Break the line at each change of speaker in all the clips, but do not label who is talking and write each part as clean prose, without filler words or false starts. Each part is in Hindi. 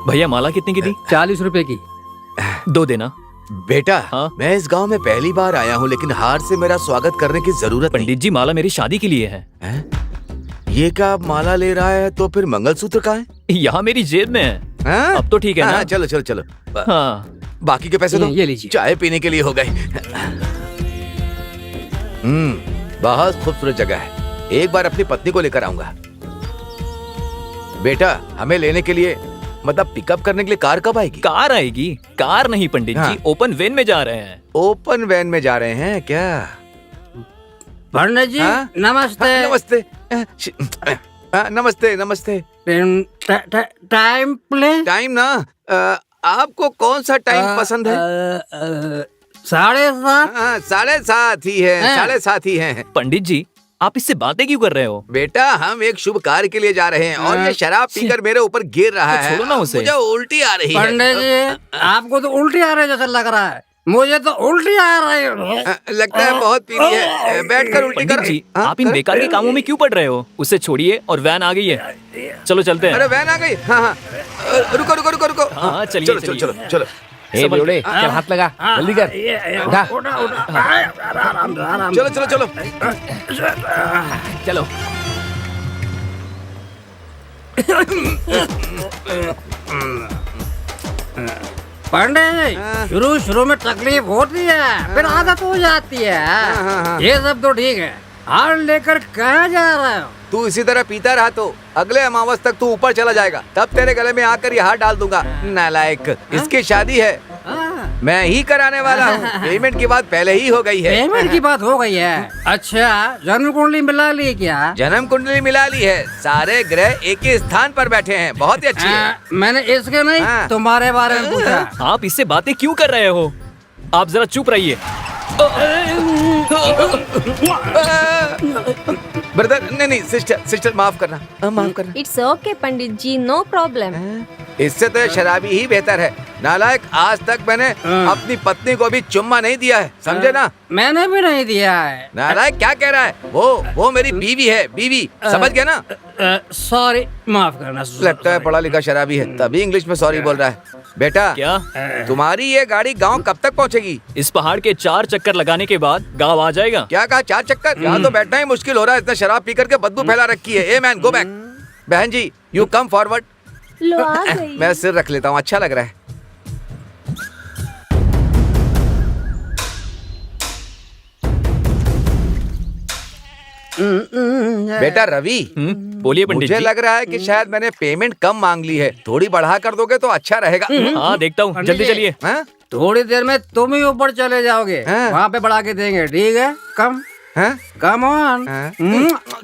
भैया माला कितने की दी?
40 रुपए की।
2 देना।
बेटा
हाँ?
मैं इस गांव में पहली बार आया हूँ, लेकिन हार से मेरा स्वागत करने की जरूरत नहीं।
पंडित जी माला मेरी शादी के लिए है।
ये क्या आप माला ले रहा है, तो फिर मंगलसूत्र कहाँ है?
यहाँ मेरी जेब में है।
हाँ?
अब तो ठीक है ना?
हाँ, चलो चलो चलो।
हाँ।
बाकी के पैसे दो।
ये लीजिए।
चाय पीने के लिए हो गए। बहुत खूबसूरत जगह है, एक बार अपनी पत्नी को लेकर आऊंगा। बेटा हमें लेने के लिए, मतलब पिकअप करने के लिए कार कब आएगी?
कार आएगी? कार नहीं पंडित
हाँ।
जी, ओपन वैन में जा रहे हैं।
ओपन वैन में जा रहे हैं क्या?
पंडित जी
हाँ?
नमस्ते।
हाँ, नमस्ते। नमस्ते नमस्ते।
Time play.
टाइम ना, आपको कौन सा टाइम पसंद है?
7:30।
हाँ, 7:30 ही है।
हाँ।
7:30 ही है।
पंडित जी आप इससे बातें क्यों कर रहे हो?
बेटा हम एक शुभ कार्य के लिए जा रहे हैं और ये शराब पीकर मेरे ऊपर गिर रहा
तो
है।
छोड़ो ना उसे।
मुझे उल्टी आ रही है।
पंडित जी आपको तो उल्टी आ रही है जैसा लग रहा है, मुझे तो उल्टी आ रही है।
लगता है बहुत पीली है। बैठकर उल्टी
पंडित
कर।
जी
हाँ,
आप इन
कर।
बेकार के कामों में क्यों पड़ रहे हो? उसे छोड़िए और वैन आ गई है, चलो चलते हैं।
अरे वैन आ गई। हाँ हाँ, रुको रुको रुको रुको।
हाँ, चलिए,
चलो
चलिए।
चलो चलो चलो।
ए बेवड़े, चल हाथ लगा, जल्दी कर। उठा।
चलो चलो चलो।
चलो।
पंडित जी शुरू में तकलीफ होती है, फिर आदत हो जाती है। ये सब तो ठीक है, हार लेकर कहाँ जा रहे हो?
तू इसी तरह पीता रहा तो अगले अमावस तक तू ऊपर चला जाएगा, तब तेरे गले में आकर ये हाथ डाल दूंगा। नालायक, इसकी शादी है, मैं ही कराने वाला हूँ। पेमेंट की बात पहले ही हो गई है।
पेमेंट की बात हो गई है? अच्छा जन्म कुंडली मिला ली क्या?
जन्म कुंडली मिला ली है, सारे ग्रह एक ही स्थान पर बैठे हैं, बहुत ही अच्छी है।
मैंने इसके नहीं
हाँ।
तुम्हारे बारे में पूछा।
आप इससे बातें क्यों कर रहे हो? आप जरा चुप रहिए।
ब्रदर नहीं नहीं, सिस्टर सिस्टर माफ करना, माफ करना।
It's okay Pandit ji, no problem.
इससे तो शराबी ही बेहतर है। नालायक, आज तक मैंने अपनी पत्नी को भी चुम्मा नहीं दिया है, समझे ना?
मैंने भी नहीं दिया है।
नालायक क्या कह रहा है? वो मेरी बीवी है, बीवी, समझ गया ना?
सॉरी, माफ करना।
लगता है पढ़ा लिखा शराबी है, तभी इंग्लिश में सॉरी बोल रहा है। बेटा
क्या?
तुम्हारी ये गाड़ी गांव कब तक पहुंचेगी?
इस पहाड़ के 4 चक्कर लगाने के बाद गाँव आ जाएगा।
क्या कहा, 4 चक्कर? यहाँ तो बैठना ही मुश्किल हो रहा है, इतना शराब पी करके बदबू फैला रखी है। A man, go back. बहन जी यू कम फॉरवर्ड।
लो आ गई।
मैं सिर रख लेता हूँ, अच्छा लग रहा है। बेटा रवि,
बोलिए पंडित
मुझे
जी।
लग रहा है कि शायद मैंने पेमेंट कम मांग ली है, थोड़ी बढ़ा कर दोगे तो अच्छा रहेगा।
हाँ देखता हूँ, जल्दी चलिए।
हाँ?
थोड़ी देर में तुम ही ऊपर चले जाओगे,
हाँ।
वहाँ पे बढ़ा के देंगे, ठीक है? कम
हाँ?
Come on.
हाँ?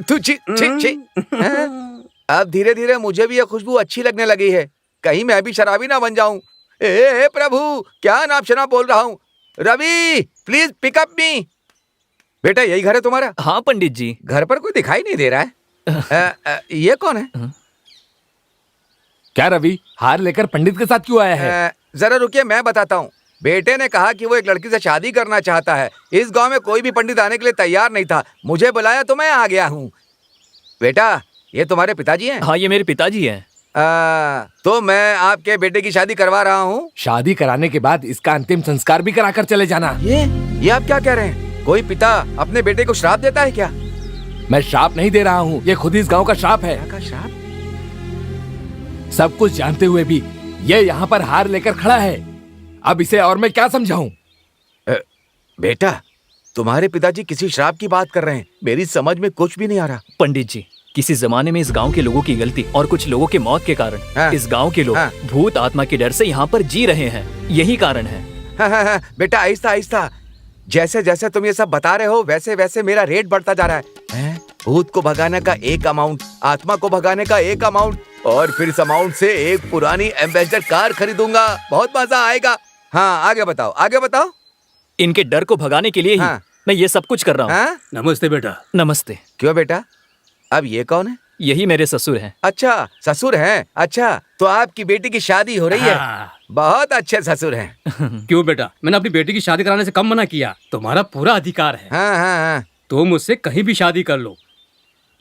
तू छी छी छी। हाँ? अब धीरे धीरे मुझे भी ये खुशबू अच्छी लगने लगी है, कहीं मैं भी शराबी ना बन जाऊं। ए प्रभु, क्या नाम शराब बोल रहा हूँ। रवि प्लीज पिकअप मी। बेटा यही घर है तुम्हारा?
हाँ पंडित जी।
घर पर कोई दिखाई नहीं दे रहा है। ये कौन है?
क्या रवि, हार लेकर पंडित के साथ क्यों आया है?
जरा रुकिए, मैं बताता हूँ। बेटे ने कहा कि वो एक लड़की से शादी करना चाहता है। इस गांव में कोई भी पंडित आने के लिए तैयार नहीं था, मुझे बुलाया तो मैं आ गया हूँ। बेटा ये तुम्हारे पिताजी हैं?
हाँ ये मेरे पिताजी हैं।
तो मैं आपके बेटे की शादी करवा रहा हूँ।
शादी कराने के बाद इसका अंतिम संस्कार भी कराकर चले जाना।
ये आप क्या कह रहे हैं? कोई पिता अपने बेटे को श्राप देता है क्या?
मैं श्राप नहीं दे रहा हूँ, ये खुद इस गांव का श्राप है।
का श्राप?
सब कुछ जानते हुए भी ये यहाँ पर हार लेकर खड़ा है, अब इसे और मैं क्या समझाऊं?
बेटा तुम्हारे पिताजी किसी श्राप की बात कर रहे हैं, मेरी समझ में कुछ भी नहीं आ रहा।
पंडित जी, किसी जमाने में इस गांव के लोगों की गलती और कुछ लोगों के मौत के कारण
हाँ।
इस गांव के लोग
हाँ।
भूत आत्मा के डर से यहाँ पर जी रहे हैं, यही कारण है।
हाँ, बेटा आहिस्ता आहिस्ता, जैसे जैसे तुम ये सब बता रहे हो वैसे वैसे मेरा रेट बढ़ता जा रहा है। भूत को भगाने का एक अमाउंट, आत्मा को भगाने का एक अमाउंट, और फिर इस अमाउंट से एक पुरानी एम्बेसडर कार खरीदूंगा, बहुत मजा आएगा। हाँ आगे बताओ, आगे बताओ।
इनके डर को भगाने के लिए ही
हाँ।
मैं ये सब कुछ कर रहा हूँ।
हाँ?
नमस्ते बेटा।
नमस्ते।
क्यों बेटा, अब ये कौन है?
यही मेरे ससुर हैं।
अच्छा ससुर हैं, अच्छा तो आपकी बेटी की शादी हो रही है। बहुत अच्छे ससुर हैं।
क्यों बेटा, मैंने अपनी बेटी की शादी कराने से कम मना किया? तुम्हारा पूरा अधिकार है,
हाँ हाँ हाँ।
तुम मुझसे कहीं भी शादी कर लो,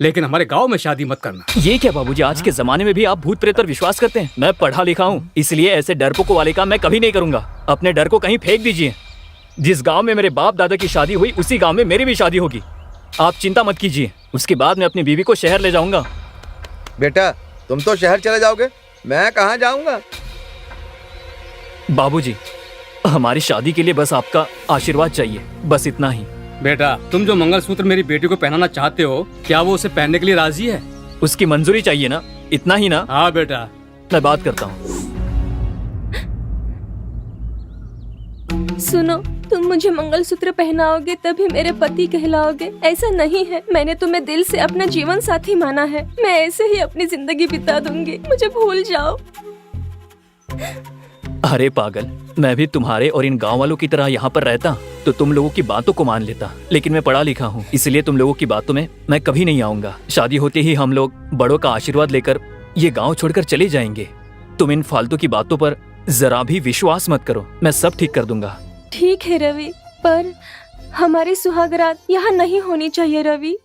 लेकिन हमारे गांव में शादी मत करना।
ये क्या बाबूजी, आज के जमाने में भी आप भूत प्रेत पर विश्वास करते हैं? मैं पढ़ा लिखा हूँ, इसलिए ऐसे डरपोकों वाले काम मैं कभी नहीं करूंगा। अपने डर को कहीं फेंक दीजिए। जिस गांव में मेरे बाप दादा की शादी हुई, उसी गांव में मेरी भी शादी होगी। आप चिंता मत कीजिए। उसके बाद मैं अपनी बीवी को शहर ले जाऊंगा।
बेटा तुम तो शहर चले जाओगे, मैं कहाँ जाऊंगा?
बाबूजी, हमारी शादी के लिए बस आपका आशीर्वाद चाहिए, बस इतना ही।
बेटा, तुम जो मंगलसूत्र मेरी बेटी को पहनाना चाहते हो, क्या वो उसे पहनने के लिए राजी है?
उसकी मंजूरी चाहिए ना, इतना ही ना?
हाँ बेटा।
मैं बात करता हूँ।
सुनो, तुम मुझे मंगलसूत्र पहनाओगे तभी मेरे पति कहलाओगे, ऐसा नहीं है। मैंने तुम्हें दिल से अपना जीवन साथी माना है। मैं ऐसे ही अपनी जिंदगी बिता दूंगी, मुझे भूल जाओ।
अरे पागल, मैं भी तुम्हारे और इन गांव वालों की तरह यहाँ पर रहता तो तुम लोगों की बातों को मान लेता, लेकिन मैं पढ़ा लिखा हूँ, इसलिए तुम लोगों की बातों में मैं कभी नहीं आऊंगा। शादी होते ही हम लोग बड़ों का आशीर्वाद लेकर ये गांव छोड़कर चले जाएंगे। तुम इन फालतू की बातों पर जरा भी विश्वास मत करो, मैं सब ठीक कर दूंगा।
ठीक है रवि, पर हमारी सुहागरात यहाँ नहीं होनी चाहिए रवि।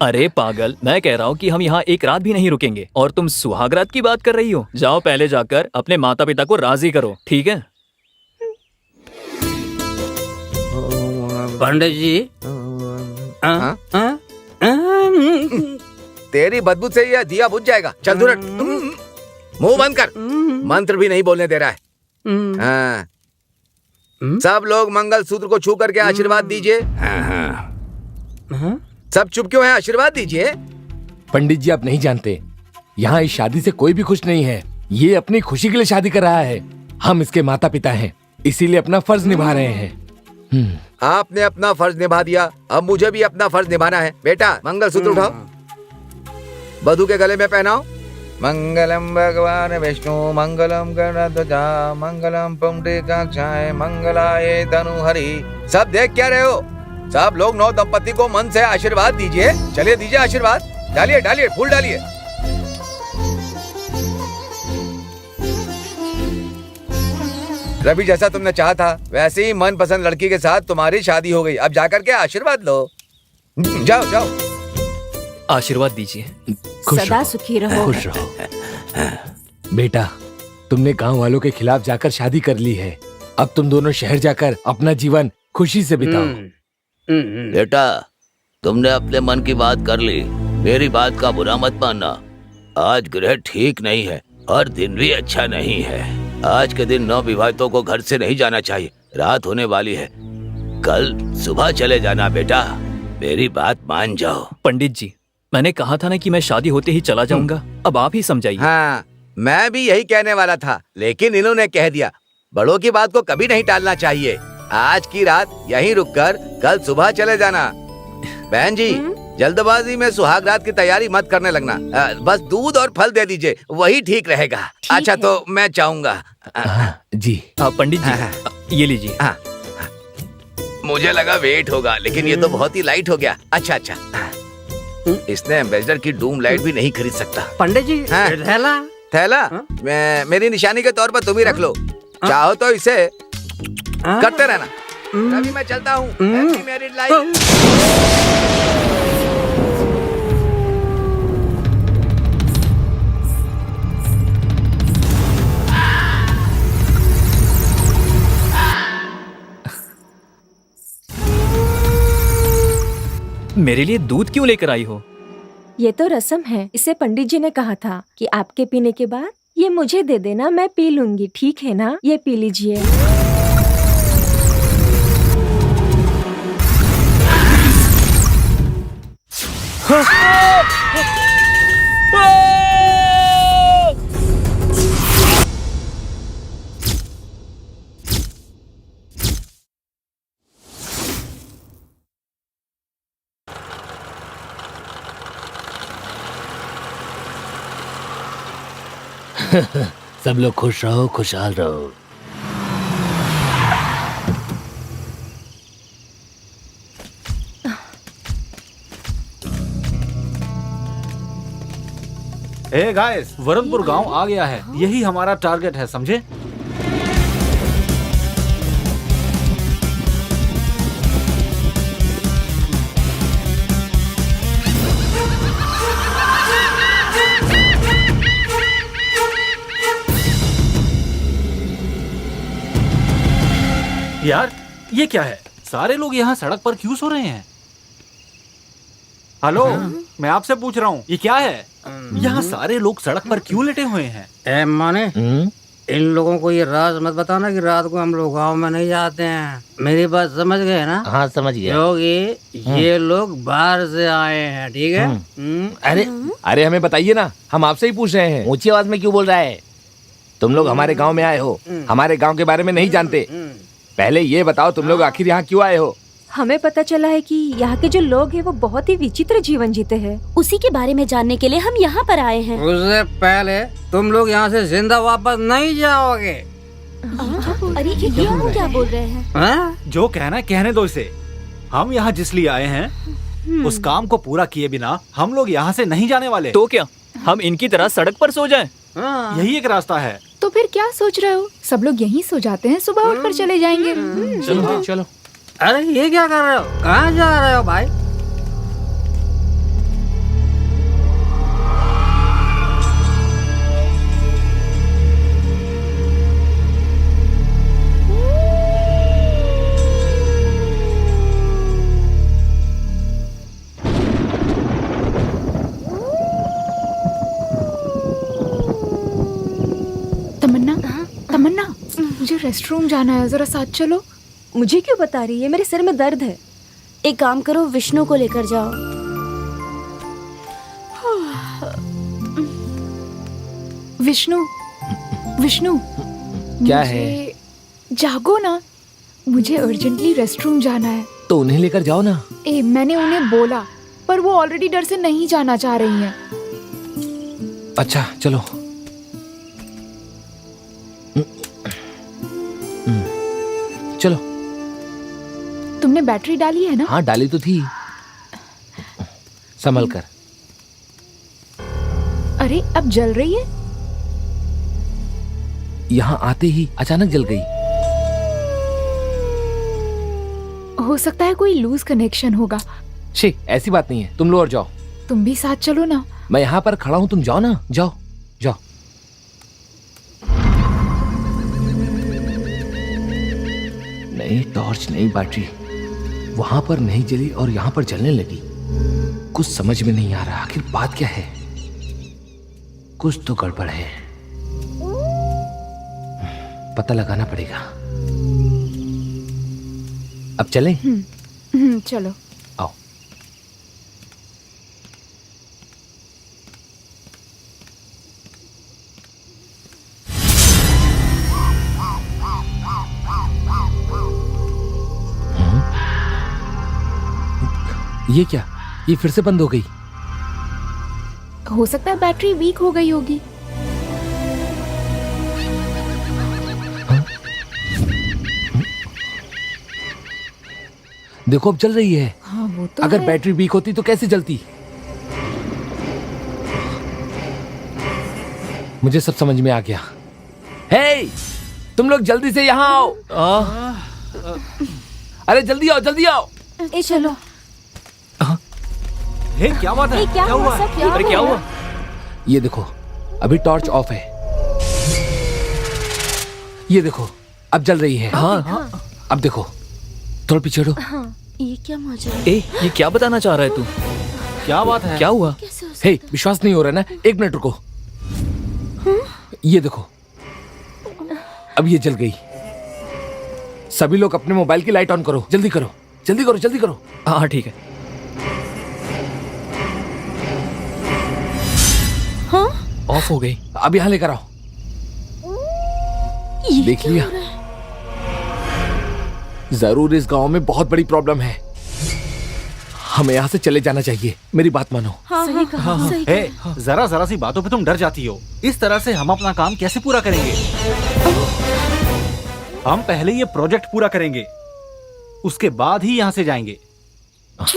अरे पागल, मैं कह रहा हूँ कि हम यहाँ एक रात भी नहीं रुकेंगे और तुम सुहागरात की बात कर रही हो। जाओ पहले जाकर अपने माता पिता को राजी करो, ठीक है?
पंडित जी,
हाँ? तेरी बदबू से यह दिया बुझ जाएगा। चल दूर हट। मुंह बंद कर, मंत्र भी नहीं बोलने दे रहा है। हाँ। सब लोग मंगल सूत्र को छू करके आशीर्वाद दीजिए। सब चुप क्यों है? आशीर्वाद दीजिए।
पंडित जी, आप नहीं जानते, यहाँ इस शादी से कोई भी खुश नहीं है। ये अपनी खुशी के लिए शादी कर रहा है। हम इसके माता पिता हैं, इसीलिए अपना फर्ज निभा रहे हैं।
आपने अपना फर्ज निभा दिया, अब मुझे भी अपना फर्ज निभाना है। बेटा मंगल सूत्र उठाओ, वधू के गले में पहनाओ। मंगलम भगवान विष्णु मंगलम गणध्वजा मंगलम पुंडरीकाक्षाय मंगलाय तनुहरि। सब देख क्या रहे हो? सब लोग नौ दंपति को मन से आशीर्वाद दीजिए। चलिए दीजिए आशीर्वाद। डालिए डालिए, फूल डालिए। रवि, जैसा तुमने चाहा था वैसे ही मनपसंद लड़की के साथ तुम्हारी शादी हो गई। अब जाकर के आशीर्वाद लो। जाओ जाओ।
आशीर्वाद दीजिए।
सदा सुखी रहो।
खुश रहो। बेटा, तुमने गांव वालों के खिलाफ जाकर शादी कर ली है। अब तुम दोनों शहर जाकर अपना जीवन खुशी से बिताओ।
बेटा, तुमने अपने मन की बात कर ली, मेरी बात का बुरा मत मानना। आज ग्रह ठीक नहीं है और दिन भी अच्छा नहीं है। आज के दिन नवविवाहितों को घर से नहीं जाना चाहिए। रात होने वाली है, कल सुबह चले जाना। बेटा मेरी बात मान जाओ।
पंडित जी, मैंने कहा था ना कि मैं शादी होते ही चला जाऊंगा। अब आप ही समझाइए।
हाँ, मैं भी यही कहने वाला था, लेकिन इन्होंने कह दिया। बड़ों की बात को कभी नहीं टालना चाहिए। आज की रात यहीं रुककर कल सुबह चले जाना। बहन जी, जल्दबाजी में सुहागरात की तैयारी मत करने लगना। बस दूध और फल दे दीजिए, वही ठीक रहेगा। अच्छा
है।
तो मैं चाहूंगा।
जी
पंडित जी, ये लीजिए।
मुझे लगा वेट होगा, लेकिन ये तो बहुत ही लाइट हो गया। अच्छा अच्छा, इसने एम्बेसडर की डूम लाइट भी नहीं खरीद सकता।
पंडित जी,
हाँ।
थैला।
थैला मेरी निशानी के तौर पर तुम ही रख लो। चाहो तो इसे करते रहना। अभी मैं चलता हूँ। Happy married life.
मेरे लिए दूध क्यों लेकर आई हो?
ये तो रस्म है। इसे पंडित जी ने कहा था कि आपके पीने के बाद ये मुझे दे देना, मैं पी लूंगी, ठीक है ना? ये पी लीजिए।
सब लोग खुश रहो, खुशहाल रहो।
ए गाइस, वरुणपुर गांव आ गया है। यही हमारा टारगेट है, समझे? यार ये क्या है? सारे लोग यहाँ सड़क पर क्यों सो रहे हैं? हेलो, मैं आपसे पूछ रहा हूँ, ये क्या है? यहाँ सारे लोग सड़क पर क्यों लेटे हुए हैं?
ए माने, इन लोगों को ये राज मत बताना कि रात को हम लोग गाँव में नहीं जाते हैं। मेरी बात समझ गए ना?
हाँ समझ गया।
क्योंकि ये लोग बाहर से आए हैं, ठीक है?
अरे अरे हमें बताइए ना, हम आपसे ही पूछ रहे हैं।
ऊंची आवाज में क्यों बोल रहा है?
तुम लोग हमारे गांव में आए हो, हमारे गांव के बारे में नहीं जानते। पहले ये बताओ तुम लोग आखिर यहाँ क्यों आए हो?
हमें पता चला है कि यहाँ के जो लोग हैं वो बहुत ही विचित्र जीवन जीते हैं।
उसी के बारे में जानने के लिए हम यहाँ पर आए हैं।
उससे पहले तुम लोग यहाँ से जिंदा वापस नहीं जाओगे।
अरे ये हम क्या बोल रहे हैं?
हाँ?
जो कहना है कहने दो इसे। हम यहाँ जिस लिए आए हैं उस काम को पूरा किए बिना हम लोग यहाँ से नहीं जाने वाले।
तो क्या हम इनकी तरह सड़क पर सो जाएं?
हाँ।
यही एक रास्ता है।
तो फिर क्या सोच रहे हो? सब लोग यहीं सो जाते हैं, सुबह उठकर चले जाएंगे।
चलो चलो।
अरे ये क्या कर रहे हो? कहाँ जा रहे हो भाई?
तमन्ना, तमन्ना, मुझे रेस्टरूम जाना है, जरा साथ चलो।
मुझे क्यों बता रही है? मेरे सिर में दर्द है।
एक काम करो, विष्णु को लेकर जाओ।
विष्णु, विष्णु,
क्या
है? जागो ना, मुझे अर्जेंटली रेस्टरूम जाना है।
तो उन्हें लेकर जाओ ना।
मैंने उन्हें बोला, पर वो ऑलरेडी डर से नहीं जाना चाह रही हैं।
अच्छा चलो। चलो।
तुमने बैटरी डाली है ना?
हाँ डाली तो थी। संभल कर।
अरे अब जल रही है।
यहाँ आते ही अचानक जल गई।
हो सकता है कोई लूज कनेक्शन होगा।
छे ऐसी बात नहीं है, तुम लोग और जाओ।
तुम भी साथ चलो ना।
मैं यहाँ पर खड़ा हूँ, तुम जाओ ना, जाओ जाओ। नहीं टॉर्च, नहीं बैटरी, वहां पर नहीं जली और यहाँ पर जलने लगी। कुछ समझ में नहीं आ रहा, आखिर बात क्या है? कुछ तो गड़बड़ है, पता लगाना पड़ेगा। अब चलें?
चलो।
आओ। ये क्या? ये फिर से बंद हो गई।
हो सकता है बैटरी वीक हो गई होगी।
देखो अब चल रही है।
हाँ वो तो
अगर
है।
बैटरी वीक होती तो कैसे जलती? मुझे सब समझ में आ गया। हे, तुम लोग जल्दी से यहाँ आओ। अरे जल्दी आओ, जल्दी आओ।
ए चलो।
हे क्या बात है?
क्या हुआ? सब क्या
अरे क्या हुआ?
ये देखो, अभी टॉर्च ऑफ है। ये देखो, अब जल रही है।
हाँ।
अब देखो, थोड़ा पीछे हटो।
हाँ, ये क्या मजा है?
ए ये क्या बताना चाह रहा है तू?
क्या बात है?
क्या हुआ?
कैसे हो सकता
हे, विश्वास नहीं हो रहा ना? एक मिनट रुको। ये देखो, अब ये जल गई। सभी लोग अपने मोबाइल की लाइट ऑन करो, जल्दी करो, जल्दी करो, जल्दी करो।
हाँ ठीक है।
हाँ?
ऑफ हो गई।
अब यहाँ लेकर आओ।
ये
देख
क्या
लिया?
हो रहा है?
जरूर इस गांव में बहुत बड़ी प्रॉब्लम है। हमें यहाँ से चले जाना चाहिए, मेरी बात मानो।
हाँ, सही कहा, सही
हे,
कहा।
जरा जरा सी बातों पे तुम डर जाती हो। इस तरह से हम अपना काम कैसे पूरा करेंगे? हम पहले ये प्रोजेक्ट पूरा करेंगे, उसके बाद ही यहाँ से जाएंगे।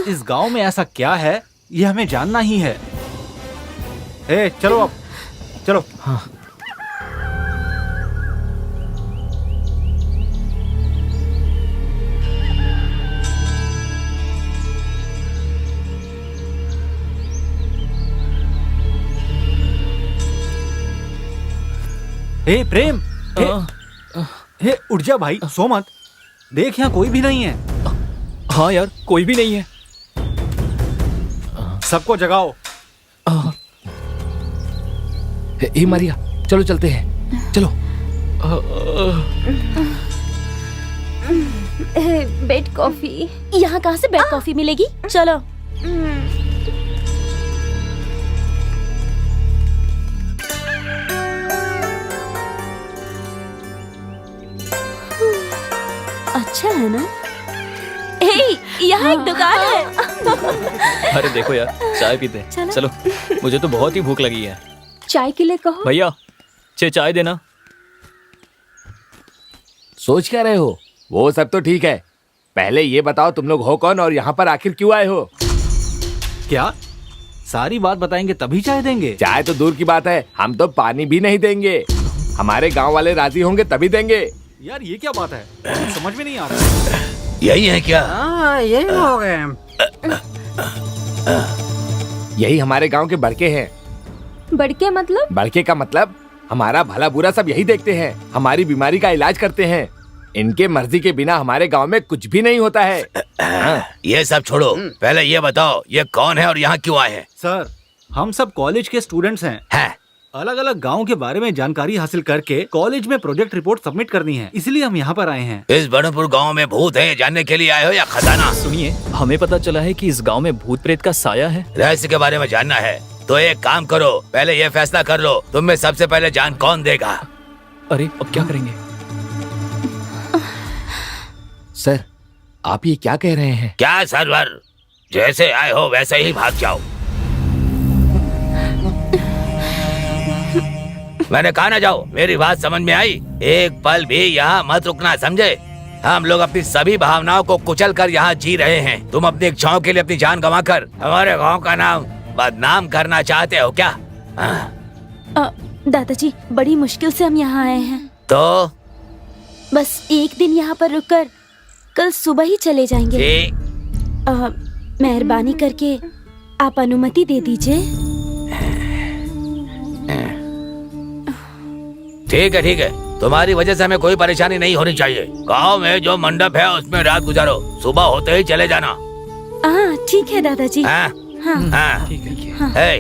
इस गांव में ऐसा क्या है ये हमें जानना ही है। हे, चलो अब, चलो।
हाँ।
हे प्रेम, हे उठ जा भाई, सो मत। देख यहाँ कोई भी नहीं है।
हाँ यार, कोई भी नहीं है।
सबको जगाओ।
हे मारिया, चलो चलते हैं, चलो।
Bed coffee.
यहाँ कहाँ से बेड कॉफी मिलेगी? चलो। अच्छा है ना? यहाँ एक दुकान है।
अरे देखो यार, चाय पीते हैं। चलो, मुझे तो बहुत ही भूख लगी है।
चाय के लिए कहो।
भैया, चाय देना।
सोच क्या रहे हो?
वो सब तो ठीक है, पहले ये बताओ तुम लोग हो कौन और यहाँ पर आखिर क्यों आए हो?
क्या सारी बात बताएंगे तभी चाय देंगे?
चाय तो दूर की बात है, हम तो पानी भी नहीं देंगे। हमारे गांव वाले राजी होंगे तभी देंगे।
यार ये क्या बात है, समझ में नहीं आ रहा।
यही है क्या?
हाँ, यही लोग हैं।
यही हमारे गांव के बड़के हैं।
बड़के मतलब?
बड़के का मतलब हमारा भला बुरा सब यही देखते हैं, हमारी बीमारी का इलाज करते हैं। इनके मर्जी के बिना हमारे गांव में कुछ भी नहीं होता है।
ये सब छोड़ो, पहले ये बताओ ये कौन है और यहाँ क्यों आए हैं?
सर, हम सब कॉलेज के स्टूडेंट्स हैं। अलग अलग गांव के बारे में जानकारी हासिल करके कॉलेज में प्रोजेक्ट रिपोर्ट सबमिट करनी है, इसलिए हम यहाँ पर आए हैं।
इस बड़नपुर गांव में भूत है जानने के लिए आए हो या खजाना?
सुनिए, हमें पता चला है कि इस गांव में भूत प्रेत का साया है।
रहस्य के बारे में जानना है तो एक काम करो, पहले ये फैसला कर लो तुम में सबसे पहले जान कौन देगा।
अरे अब क्या करेंगे?
सर, आप ये क्या कह रहे हैं?
क्या सरवर, जैसे आए हो वैसे ही भाग जाओ। मैंने कहा ना जाओ, मेरी बात समझ में आई? एक पल भी यहाँ मत रुकना, समझे? हम लोग अपनी सभी भावनाओं को कुचल कर यहाँ जी रहे हैं। तुम अपनी इच्छाओं के लिए अपनी जान गंवाकर हमारे गांव का नाम बदनाम करना चाहते हो क्या?
दादाजी, बड़ी मुश्किल से हम यहाँ आए हैं।
तो
बस एक दिन यहाँ पर रुककर कल सुबह ही चले जाएंगे। मेहरबानी करके आप अनुमति दे दीजिए।
ठीक है, तुम्हारी वजह से हमें कोई परेशानी नहीं होनी चाहिए। गांव में जो मंडप है उसमें रात गुजारो, सुबह होते ही चले जाना।
हाँ ठीक है दादाजी।
हाँ? हाँ।
ठीक है।
हे,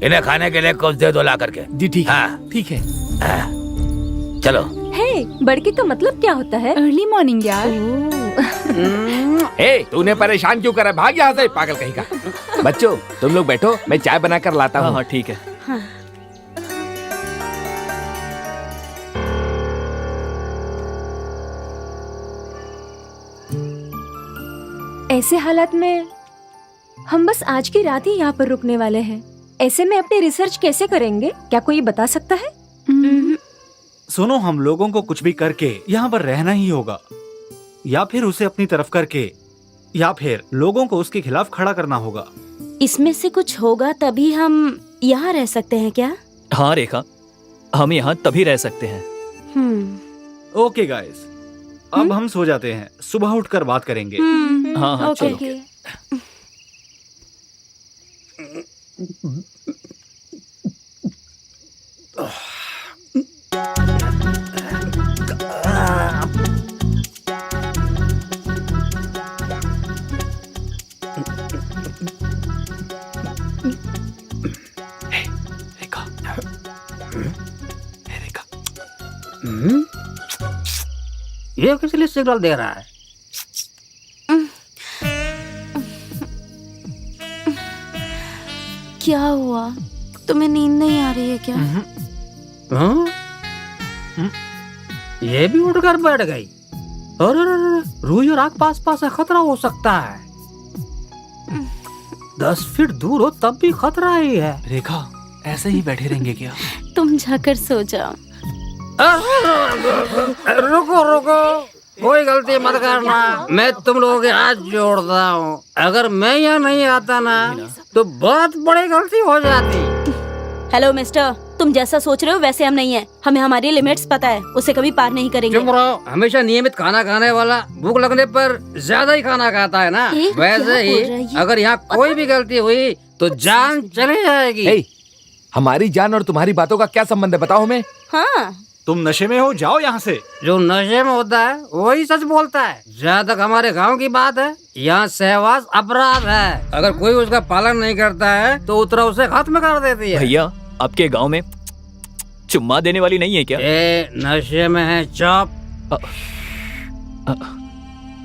इन्हें खाने के लिए कुछ दे दो ला करके।
जी ठीक है।
हाँ।
ठीक है।
चलो।
हे, बड़के का मतलब क्या होता है?
अर्ली मॉर्निंग यार।
ए, तूने परेशान क्यों करा? भाग यहाँ से पागल कहीं का। बच्चों तुम लोग बैठो, मैं चाय बना कर लाता हूँ।
हाँ ठीक है।
ऐसे हालात में हम बस आज की रात ही यहाँ पर रुकने वाले हैं। ऐसे में अपनी रिसर्च कैसे करेंगे? क्या कोई बता सकता है?
सुनो, हम लोगों को कुछ भी करके यहाँ पर रहना ही होगा, या फिर उसे अपनी तरफ करके, या फिर लोगों को उसके खिलाफ खड़ा करना होगा।
इसमें से कुछ होगा तभी हम यहाँ रह सकते हैं क्या?
हाँ रेखा, हम यहाँ तभी रह सकते हैं।
ओके गाइस, अब हम सो जाते हैं, सुबह उठकर बात करेंगे।
हाँ
ओके।
चलो।
रेखा, रेखा,
ये किस लिए सिग्नल दे रहा है?
क्या हुआ? तुम्हें नींद नहीं आ रही है क्या?
हाँ? ये भी उठकर बैठ गई। अरे रूही और आग पास पास है, खतरा हो सकता है। 10 फीट दूर हो तब भी खतरा ही है।
रेखा, ऐसे ही बैठे रहेंगे क्या?
तुम जाकर सो जाओ।
रुको, कोई गलती मत करना। मैं तुम लोगों के हाथ जोड़ता हूँ। अगर मैं यहाँ नहीं आता ना तो बहुत बड़ी गलती हो जाती।
हेलो मिस्टर, तुम जैसा सोच रहे हो वैसे हम नहीं है। हमें हमारी लिमिट्स पता है, उसे कभी पार नहीं करेंगे।
चुप रहो। हमेशा नियमित खाना खाने वाला भूख लगने पर ज्यादा ही खाना खाता है ना, वैसे
क्या बोल रहा है
ही
ये?
अगर यहाँ कोई भी गलती हुई तो जान चली जाएगी।
हमारी जान और तुम्हारी बातों का क्या संबंध है, बताओ हमें।
हाँ,
तुम नशे में हो, जाओ यहाँ से।
जो नशे में होता है वही सच बोलता है। जहाँ तक हमारे गांव की बात है, यहाँ सहवास अपराध है। अगर कोई उसका पालन नहीं करता है तो उत्तरा उसे खत्म कर देती है।
भैया आपके गांव में चुम्मा देने वाली नहीं है क्या?
ए, नशे में है चुप।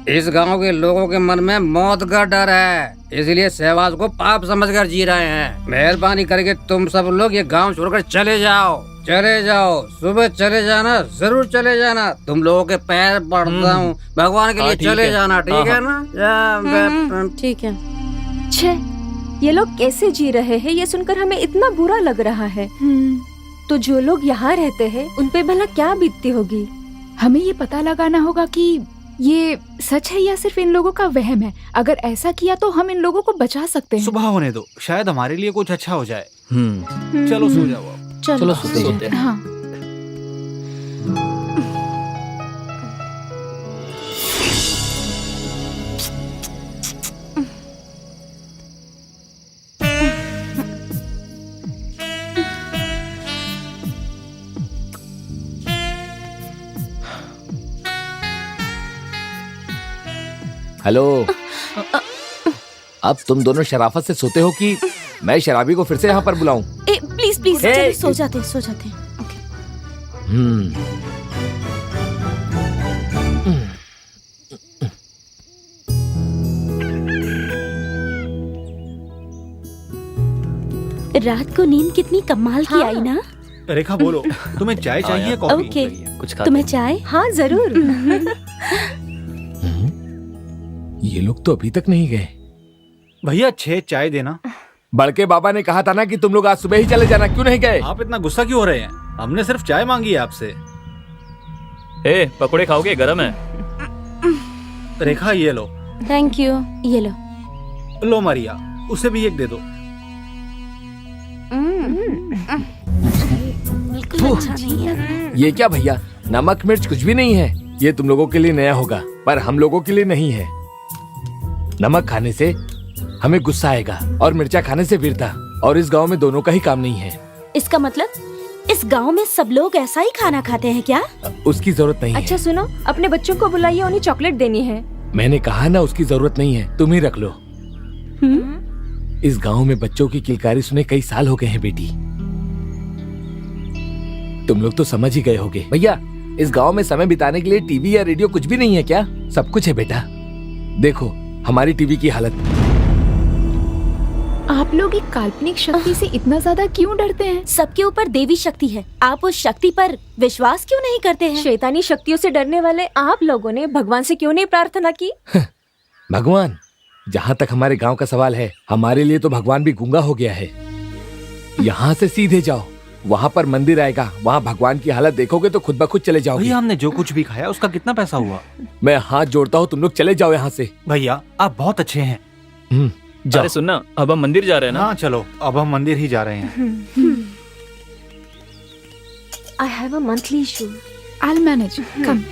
इस गांव के लोगों के मन में मौत का डर है, इसलिए सहवास को पाप समझकर जी रहे हैं। मेहरबानी करके तुम सब लोग ये गांव छोड़कर चले जाओ, चले जाओ। सुबह चले जाना, जरूर चले जाना। तुम लोगों के पैर पड़ता हूँ, भगवान के लिए
ठीक
चले
है।
जाना, ठीक है ना?
ठीक है।
छे, ये लोग कैसे जी रहे हैं ये सुनकर हमें इतना बुरा लग रहा है। तो जो लोग यहाँ रहते हैं उन पे भला क्या बीतती होगी।
हमें ये पता लगाना होगा कि ये सच है या सिर्फ इन लोगों का वहम है। अगर ऐसा किया तो हम इन लोगों को बचा सकते हैं।
सुबह होने दो, शायद हमारे लिए कुछ अच्छा हो जाए।
हम्म।
चलो सो जाओ अब।
चलो
सोते हैं।
हाँ।
हेलो। अब तुम दोनों शराफत से सोते हो कि मैं शराबी को फिर से यहाँ पर बुलाऊं?
ए, प्लीज प्लीज चलो, सो जाते सो जाते। ओके। रात को नींद कितनी कमाल की आई ना।
रेखा बोलो, तुम्हें चाय चाहिए कॉफी?
ओके।
कुछ खाते
तुम्हें
हैं।
चाय?
हाँ जरूर।
ये लोग तो अभी तक नहीं गए।
भैया 6 चाय देना।
बड़के बाबा ने कहा था ना कि तुम लोग आज सुबह ही चले जाना, क्यों नहीं गए?
आप इतना गुस्सा क्यों हो रहे हैं? हमने सिर्फ चाय मांगी है आपसे।
ए, पकोड़े खाओगे? गरम है।
रेखा ये लो।
Thank you. ये लो।
लो मारिया, उसे भी एक दे दो।
बिल्कुल अच्छा नहीं है।
ये क्या भैया, नमक मिर्च कुछ भी नहीं है। ये तुम लोगों के लिए नया होगा पर हम लोगों के लिए नहीं है। नमक खाने से हमें गुस्सा आएगा और मिर्चा खाने से वीरता, और इस गांव में दोनों का ही काम नहीं है।
इसका मतलब इस गांव में सब लोग ऐसा ही खाना खाते हैं क्या?
उसकी जरूरत नहीं
अच्छा
है।
सुनो, अपने बच्चों को बुलाइए, उन्हें चॉकलेट देनी है।
मैंने कहा ना उसकी जरूरत नहीं है, तुम ही रख लो। इस गांव में बच्चों की किलकारी सुने कई साल हो गए हैं बेटी। तुम लोग तो समझ ही गए होगे। भैया इस गांव में समय बिताने के लिए टीवी या रेडियो कुछ भी नहीं है क्या? सब कुछ है बेटा। देखो हमारी टीवी की हालत।
आप लोग एक काल्पनिक शक्ति से इतना ज्यादा क्यों डरते हैं?
सबके ऊपर देवी शक्ति है, आप उस शक्ति पर विश्वास क्यों नहीं करते हैं?
शैतानी शक्तियों से डरने वाले आप लोगों ने भगवान से क्यों नहीं प्रार्थना की?
भगवान, जहाँ तक हमारे गांव का सवाल है, हमारे लिए तो भगवान भी गूंगा हो गया है। यहाँ से सीधे जाओ, वहाँ पर मंदिर आएगा, वहाँ भगवान की हालत देखोगे तो खुद ब खुद चले जाओगे।
भैया हमने जो कुछ भी खाया उसका कितना पैसा हुआ?
मैं हाथ जोड़ता हूँ, तुम लोग चले जाओ यहाँ से।
भैया आप बहुत अच्छे हैं।
जाओ।
अरे सुनना, अब हम मंदिर जा रहे हैं ना?
हाँ चलो, अब हम मंदिर ही जा रहे हैं।
I have a monthly issue.
I'll manage. Come.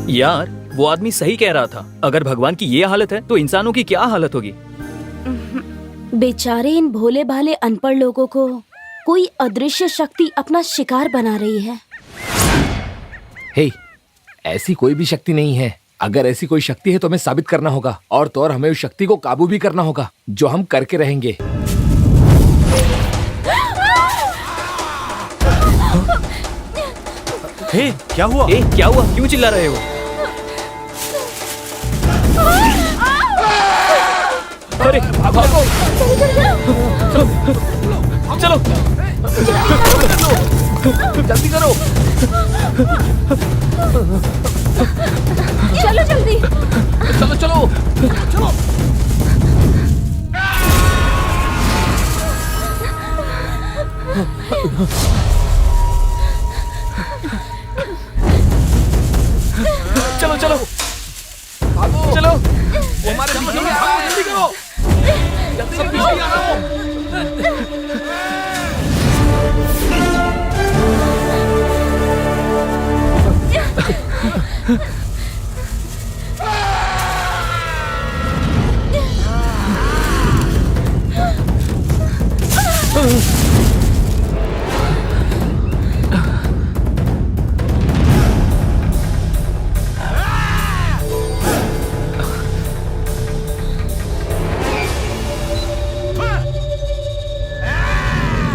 यार वो आदमी सही कह रहा था। अगर भगवान की ये हालत है तो इंसानों की क्या हालत होगी?
बेचारे इन भोले भाले अनपढ़ लोगों को कोई अदृश्य शक्ति अपना शिकार बना रही है।
हे, ऐसी कोई भी शक्ति नहीं है। अगर ऐसी कोई शक्ति है तो हमें साबित करना होगा, और तो और हमें उस शक्ति को काबू भी करना होगा, जो हम करके रहेंगे।
हे, क्या हुआ?
ए, क्या हुआ? क्यों चिल्ला रहे हो? अरे भागो! चलो
जल्दी करो।
चलो जल्दी।
चलो चलो।
चलो चलो चलो, वो हमारे पीछे आ रहा है। जल्दी करो, सब पीछे आ रहा हूँ।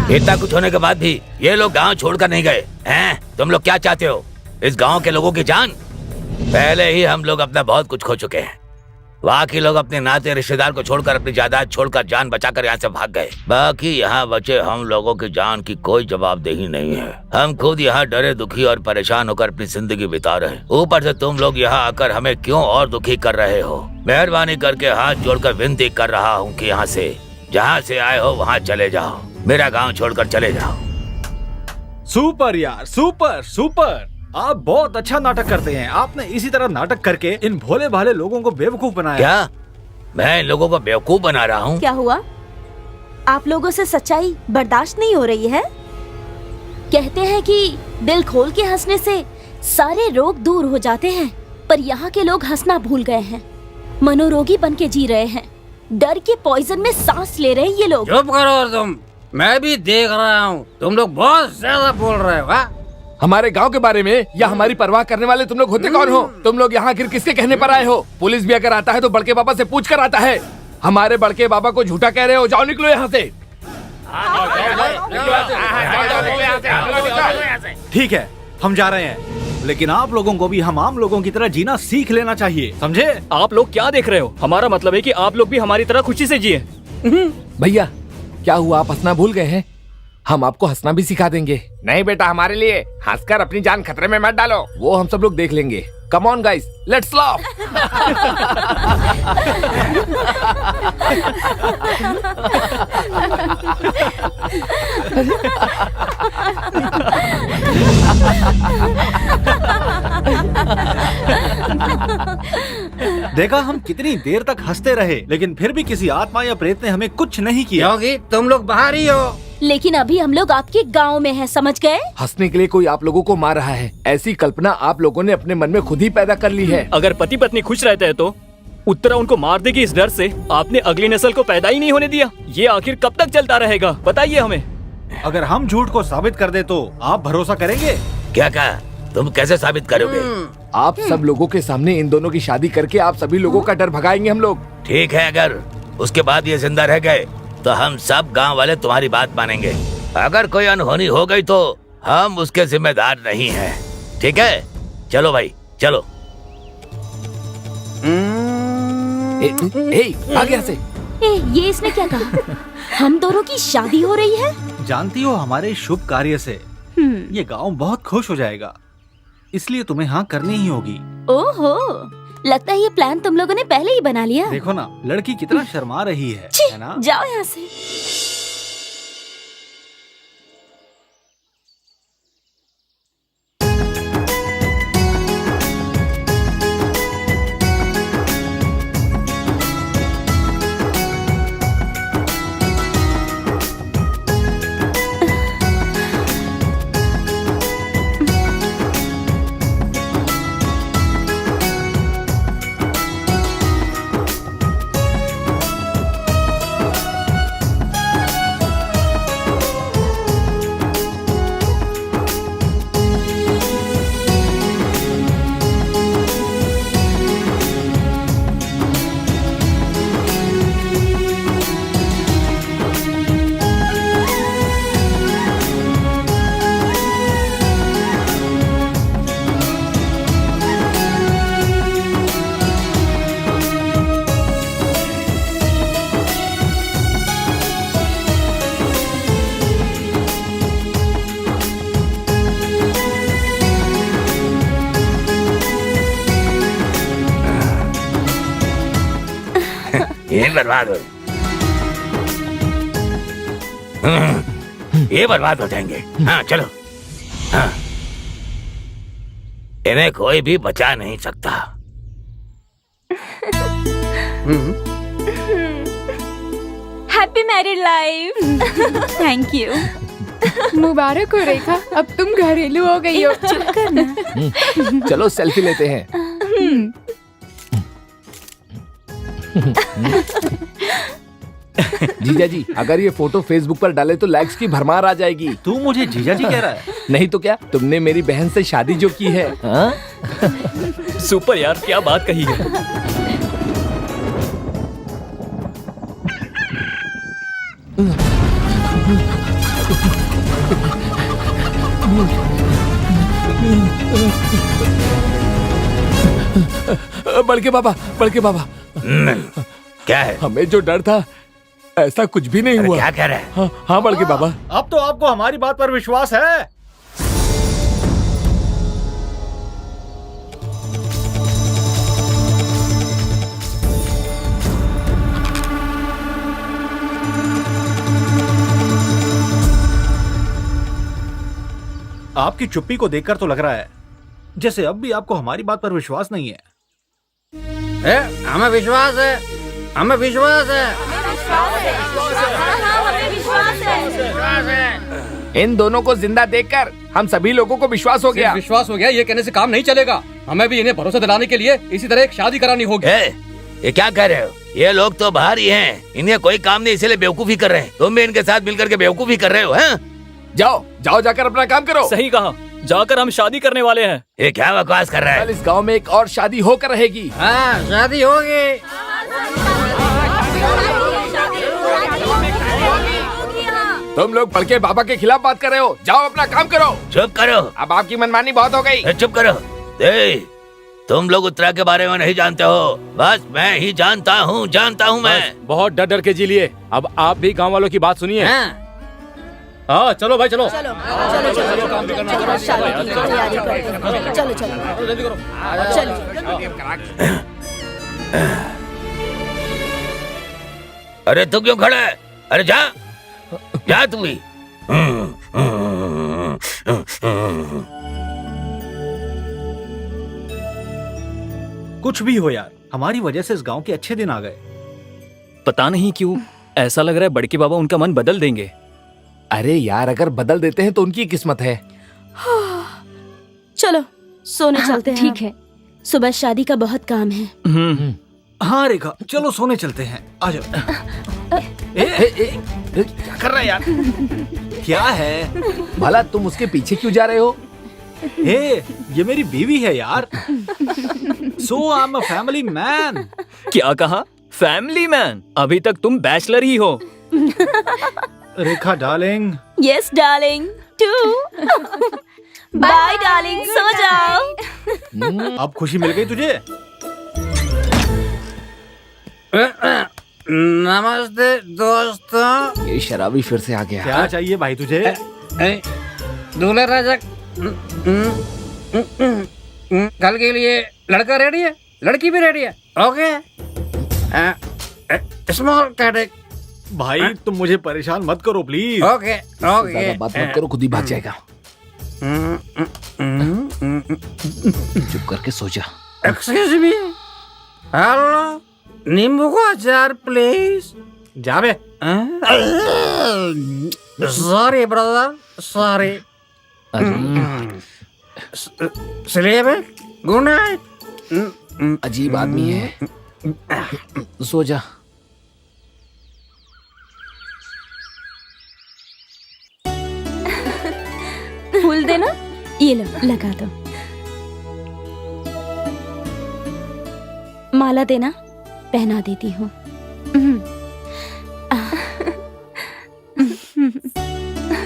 इतना कुछ होने के बाद भी ये लोग गांव छोड़कर नहीं गए हैं। तुम लोग क्या चाहते हो? इस गांव के लोगों की जान? पहले ही हम लोग अपना बहुत कुछ खो चुके हैं। वहाँ के लोग अपने नाते रिश्तेदार को छोड़कर, अपनी जायदाद छोड़कर, जान बचाकर यहाँ से भाग गए। बाकी यहाँ बचे हम लोगों की जान की कोई जवाबदेही नहीं है। हम खुद यहाँ डरे, दुखी और परेशान होकर अपनी जिंदगी बिता रहे। ऊपर से तुम लोग यहाँ आकर हमें क्यों और दुखी कर रहे हो? मेहरबानी करके हाथ जोड़कर विनती कर रहा हूँ कि यहाँ से, जहाँ से आए हो वहाँ चले जाओ। मेरा गाँव छोड़कर चले जाओ।
सुपर यार, सुपर सुपर। आप बहुत अच्छा नाटक करते हैं। आपने इसी तरह नाटक करके इन भोले भाले लोगों को बेवकूफ बनाया।
क्या मैं इन लोगों को बेवकूफ बना रहा हूँ?
क्या हुआ? आप लोगों से सच्चाई बर्दाश्त नहीं हो रही है? कहते हैं कि दिल खोल के हंसने से सारे रोग दूर हो जाते हैं, पर यहाँ के लोग हंसना भूल गए हैं। मनोरोगी बन के जी रहे हैं। डर के पॉइजन में सांस ले रहे हैं ये लोग।
चुप करो और तुम, मैं भी देख रहा हूँ तुम लोग बहुत ज्यादा बोल रहे हो।
हमारे गांव के बारे में या हमारी परवाह करने वाले तुम लोग होते कौन हो? तुम लोग यहाँ आखिर किसके कहने पर आए हो? पुलिस भी अगर आता है तो बड़के बाबा से पूछ कर आता है। हमारे बड़के बाबा को झूठा कह रहे हो। जाओ, निकलो यहाँ से।
ठीक है, हम जा रहे हैं, लेकिन आप लोगों को भी हम आम लोगों की तरह जीना सीख लेना चाहिए, समझे?
आप लोग क्या देख रहे हो? हमारा मतलब है कि आप लोग भी हमारी तरह खुशी से जिए।
भैया, क्या हुआ? आप हंसना भूल गए हैं? हम आपको हंसना भी सिखा देंगे। नहीं बेटा, हमारे लिए हंसकर अपनी जान खतरे में मत डालो। वो हम सब लोग देख लेंगे। Come on guys, let's laugh.
देखा, हम कितनी देर तक हंसते रहे, लेकिन फिर भी किसी आत्मा या प्रेत ने हमें कुछ नहीं किया।
क्योंकि तुम लोग बाहर ही हो।
लेकिन अभी हम लोग आपके गांव में हैं, समझ गए?
हंसने के लिए कोई आप लोगों को मार रहा है, ऐसी कल्पना आप लोगों ने अपने मन में खुद ही पैदा कर ली है।
अगर पति पत्नी खुश रहते हैं तो उत्तरा उनको मार देगी, इस डर से आपने अगली नस्ल को पैदा ही नहीं होने दिया। ये आखिर कब तक चलता रहेगा, बताइए हमें।
अगर हम झूठ को साबित कर दे तो आप भरोसा करेंगे?
क्या कहा? तुम कैसे साबित करोगे?
आप सब लोगों के सामने इन दोनों की शादी करके आप सभी लोगों का डर भगाएंगे हम लोग।
ठीक है, अगर उसके बाद ये जिंदा रह गए तो हम सब गांव वाले तुम्हारी बात मानेंगे। अगर कोई अनहोनी हो गई तो हम उसके जिम्मेदार नहीं हैं। ठीक है, चलो भाई, चलो।
आगे यहाँ से।
ये इसने क्या कहा? हम दोनों की शादी हो रही है?
जानती हो, हमारे शुभ कार्य से ये गांव बहुत खुश हो जाएगा, इसलिए तुम्हें हाँ करनी ही होगी।
ओहो, लगता है ये प्लान तुम लोगों ने पहले ही बना लिया।
देखो ना, लड़की कितना शर्मा रही है ना?
जाओ यहाँ से।
ये बर्बाद हो, ये बर्बाद हो जाएंगे। हाँ चलो। हाँ इन्हें कोई भी बचा नहीं सकता।
Happy married life.
Thank you. मुबारक हो रेखा, अब तुम घरेलू हो गई हो।
चुप करना।
चलो सेल्फी लेते हैं। जीजा जी, अगर ये फोटो फेसबुक पर डाले तो लाइक्स की भरमार आ जाएगी।
तू मुझे जीजा जी कह रहा है?
नहीं तो क्या, तुमने मेरी बहन से शादी जो की है। हाँ?
सुपर यार, क्या बात कही है।
बड़के बाबा, बड़के बाबा,
क्या है?
हमें जो डर था ऐसा कुछ भी नहीं
अरे
हुआ।
क्या कह रहा है?
हाँ, हाँ बड़के बाबा।
अब तो आपको हमारी बात पर विश्वास है। आपकी चुप्पी को देखकर तो लग रहा है जैसे अब भी आपको हमारी बात पर विश्वास नहीं है।
हमें विश्वास है, हमें विश्वास है।
इन दोनों को जिंदा देखकर हम सभी लोगों को विश्वास हो गया।
विश्वास हो गया, ये कहने से काम नहीं चलेगा। हमें भी इन्हें भरोसा दिलाने के लिए इसी तरह एक शादी करानी होगी।
ये क्या कह रहे हो? ये लोग तो बाहर ही हैं, इन्हें कोई काम नहीं, इसलिए बेवकूफी कर रहे हैं। तुम भी इनके साथ मिलकर के बेवकूफी कर रहे हो, हैं?
जाओ जाओ, जाकर अपना काम करो।
सही कहा, जाकर हम शादी करने वाले हैं।
ये क्या बकवास कर रहा
कल
है?
इस गांव में एक और शादी होकर रहेगी।
हाँ, शादी होगी।
तुम लोग बड़के बाबा के खिलाफ बात कर रहे हो। जाओ अपना काम करो।
चुप करो।
अब आपकी मनमानी बहुत हो गई।
चुप करो। तुम लोग उत्तरा के बारे में नहीं जानते हो, बस मैं ही जानता हूँ मैं।
बहुत डर डर के जी लिए, अब आप भी गांव वालों की बात सुनिए।
हाँ, चलो भाई चलो।
चलो चलो चलो चलो, शादी की तैयारी करते हैं। चलो चलो
जल्दी करो।
चलो।
अरे तू क्यों खड़ा है? अरे जा जा तू भी।
कुछ भी हो यार, हमारी वजह से इस गांव के अच्छे दिन आ गए।
पता नहीं क्यों ऐसा लग रहा है बड़के बाबा उनका मन बदल देंगे।
अरे यार, अगर बदल देते हैं तो उनकी किस्मत है।
चलो सोने चलते हैं।
ठीक है।
सुबह शादी का बहुत काम है।
हाँ रेखा, चलो सोने चलते हैं। आ जाओ। क्या कर रहा है यार? क्या है?
भला तुम उसके पीछे क्यों जा रहे हो?
ये मेरी बीवी है यार। So I am a family man.
क्या कहा? Family man? अभी तक तुम बैचलर ही हो।
Rekha darling.
Yes darling, too. Bye darling, सो जाओ।
अब खुशी मिल गई तुझे?
नमस्ते दोस्तों।
ये शराबी फिर से आ गया।
क्या चाहिए भाई तुझे?
दूल्हे राजा, कल के लिए लड़का रेडी है, लड़की भी रेडी है। ओके, स्मॉल कैटेक।
भाई तुम मुझे परेशान मत करो प्लीज।
ओके ओके,
ज्यादा बात मत करो, खुद ही भाग जाएगा। चुप करके सो जा।
एक्सक्यूज मी, हेलो, नींबू का अचार प्लीज।
जा बे।
Sorry brother, sorry. Sleep, good night.
अजीब आदमी है। सो जा।
फूल देना, ये लो लगा दो। माला देना, पहना देती हूँ।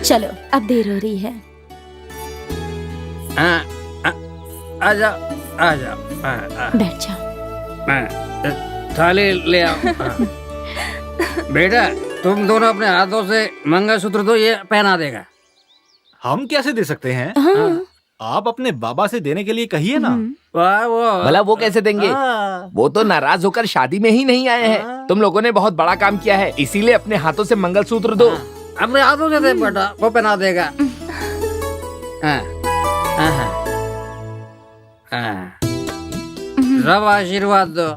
चलो अब देर हो रही है।
आजा आजा,
बैठ जाओ।
थाली ले आओ। बेटा, तुम दोनों अपने हाथों से मंगलसूत्र दो, ये पहना देगा।
हम कैसे दे सकते हैं? आप अपने बाबा से देने के लिए कहिए ना।
भला वो कैसे देंगे? वो तो नाराज होकर शादी में ही नहीं आए हैं। तुम लोगों ने बहुत बड़ा काम किया है, इसीलिए अपने हाथों से मंगलसूत्र दो।
अपने हाथों से दे बेटा, वो पहना देगा। सब आशीर्वाद दो।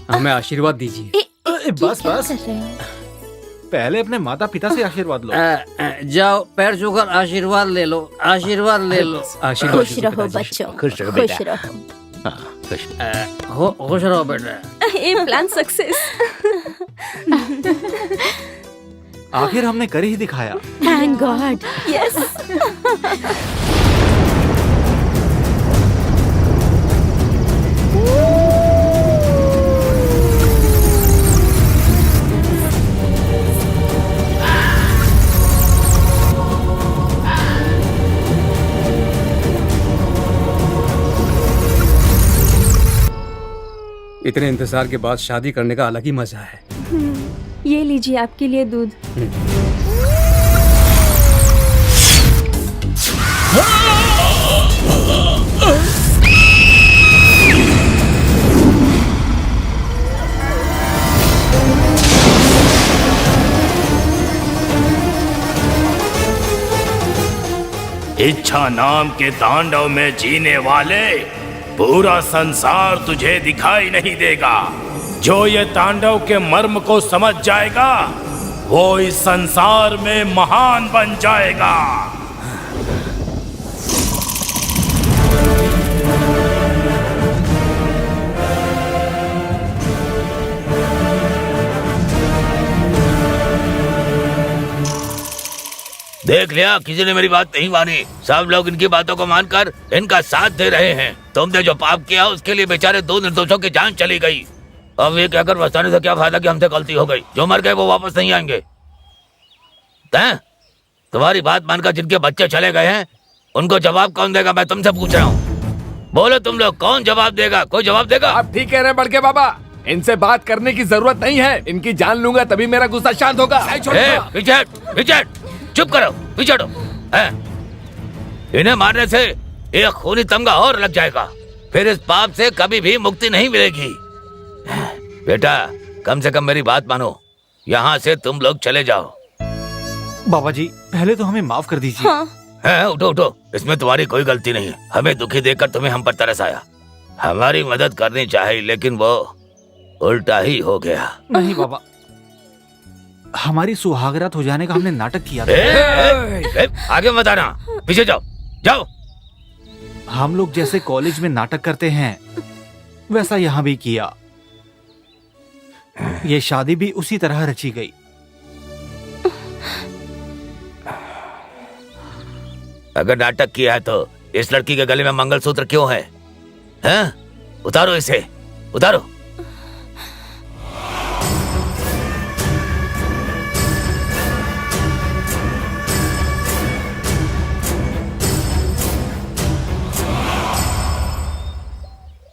हमें आशीर्वाद दीजिए।
बस बस, पहले अपने माता पिता से आशीर्वाद लो।
जाओ पैर छूकर आशीर्वाद ले लो, आशीर्वाद ले लो।
आशीर्वाद
खुश रहो बच्चों,
खुश रहो
खुश
बेटा।
रहो।
खुश रहो बेटा।
ये प्लान सक्सेस।
आखिर हमने कर ही दिखाया।
Thank God.
यस।
इतने इंतजार के बाद शादी करने का अलग ही मजा है।
ये लीजिए आपके लिए दूध।
इच्छा नाम के तांडव में जीने वाले पूरा संसार तुझे दिखाई नहीं देगा। जो ये तांडव के मर्म को समझ जाएगा वो इस संसार में महान बन जाएगा। देख लिया, किसी ने मेरी बात नहीं मानी। सब लोग इनकी बातों को मानकर इनका साथ दे रहे हैं। तुमने जो पाप किया उसके लिए बेचारे 2 निर्दोषों की जान चली गई। अब ये कहकर बताने से क्या फायदा कि हमसे गलती हो गई। जो मर गए वो वापस नहीं आएंगे। तुम्हारी बात मानकर जिनके बच्चे चले गए हैं उनको जवाब कौन देगा, मैं तुमसे पूछ रहा हूँ। बोलो तुम लोग, कौन जवाब देगा? कोई जवाब देगा?
आप ठीक कह रहे हैं बड़के बाबा, इनसे बात करने की जरूरत नहीं है। इनकी जान लूंगा तभी मेरा गुस्सा शांत होगा।
पीछे चुप करो, पीछे हटो। इन्हें मारने से एक खूनी तमगा और लग जाएगा, फिर इस पाप से कभी भी मुक्ति नहीं मिलेगी। बेटा कम से कम मेरी बात मानो, यहाँ से तुम लोग चले जाओ।
बाबा जी पहले तो हमें माफ कर दीजिए।
हाँ।
उठो उठो, इसमें तुम्हारी कोई गलती नहीं है। हमें दुखी देखकर तुम्हें हम पर तरस आया। हमारी मदद करनी चाहिए लेकिन वो उल्टा ही हो गया।
नहीं बाबा, हमारी सुहागरात हो जाने का हमने नाटक किया था।
आगे मत आना, पीछे जाओ जाओ।
हम लोग जैसे कॉलेज में नाटक करते हैं वैसा यहाँ भी किया। ये शादी भी उसी तरह रची गई।
अगर नाटक किया है तो इस लड़की के गले में मंगलसूत्र क्यों है? हैं? उतारो इसे, उतारो।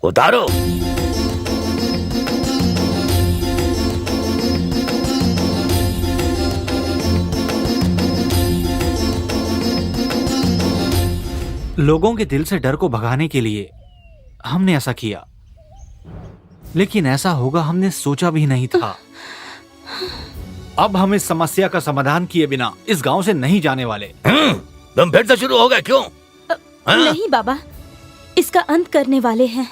उतारो।
लोगों के दिल से डर को भगाने के लिए हमने ऐसा किया, लेकिन ऐसा होगा हमने सोचा भी नहीं था। अब हम इस समस्या का समाधान किए बिना इस गांव से नहीं जाने वाले।
तुम फिर से शुरू हो गए क्यों?
नहीं बाबा, इसका अंत करने वाले हैं।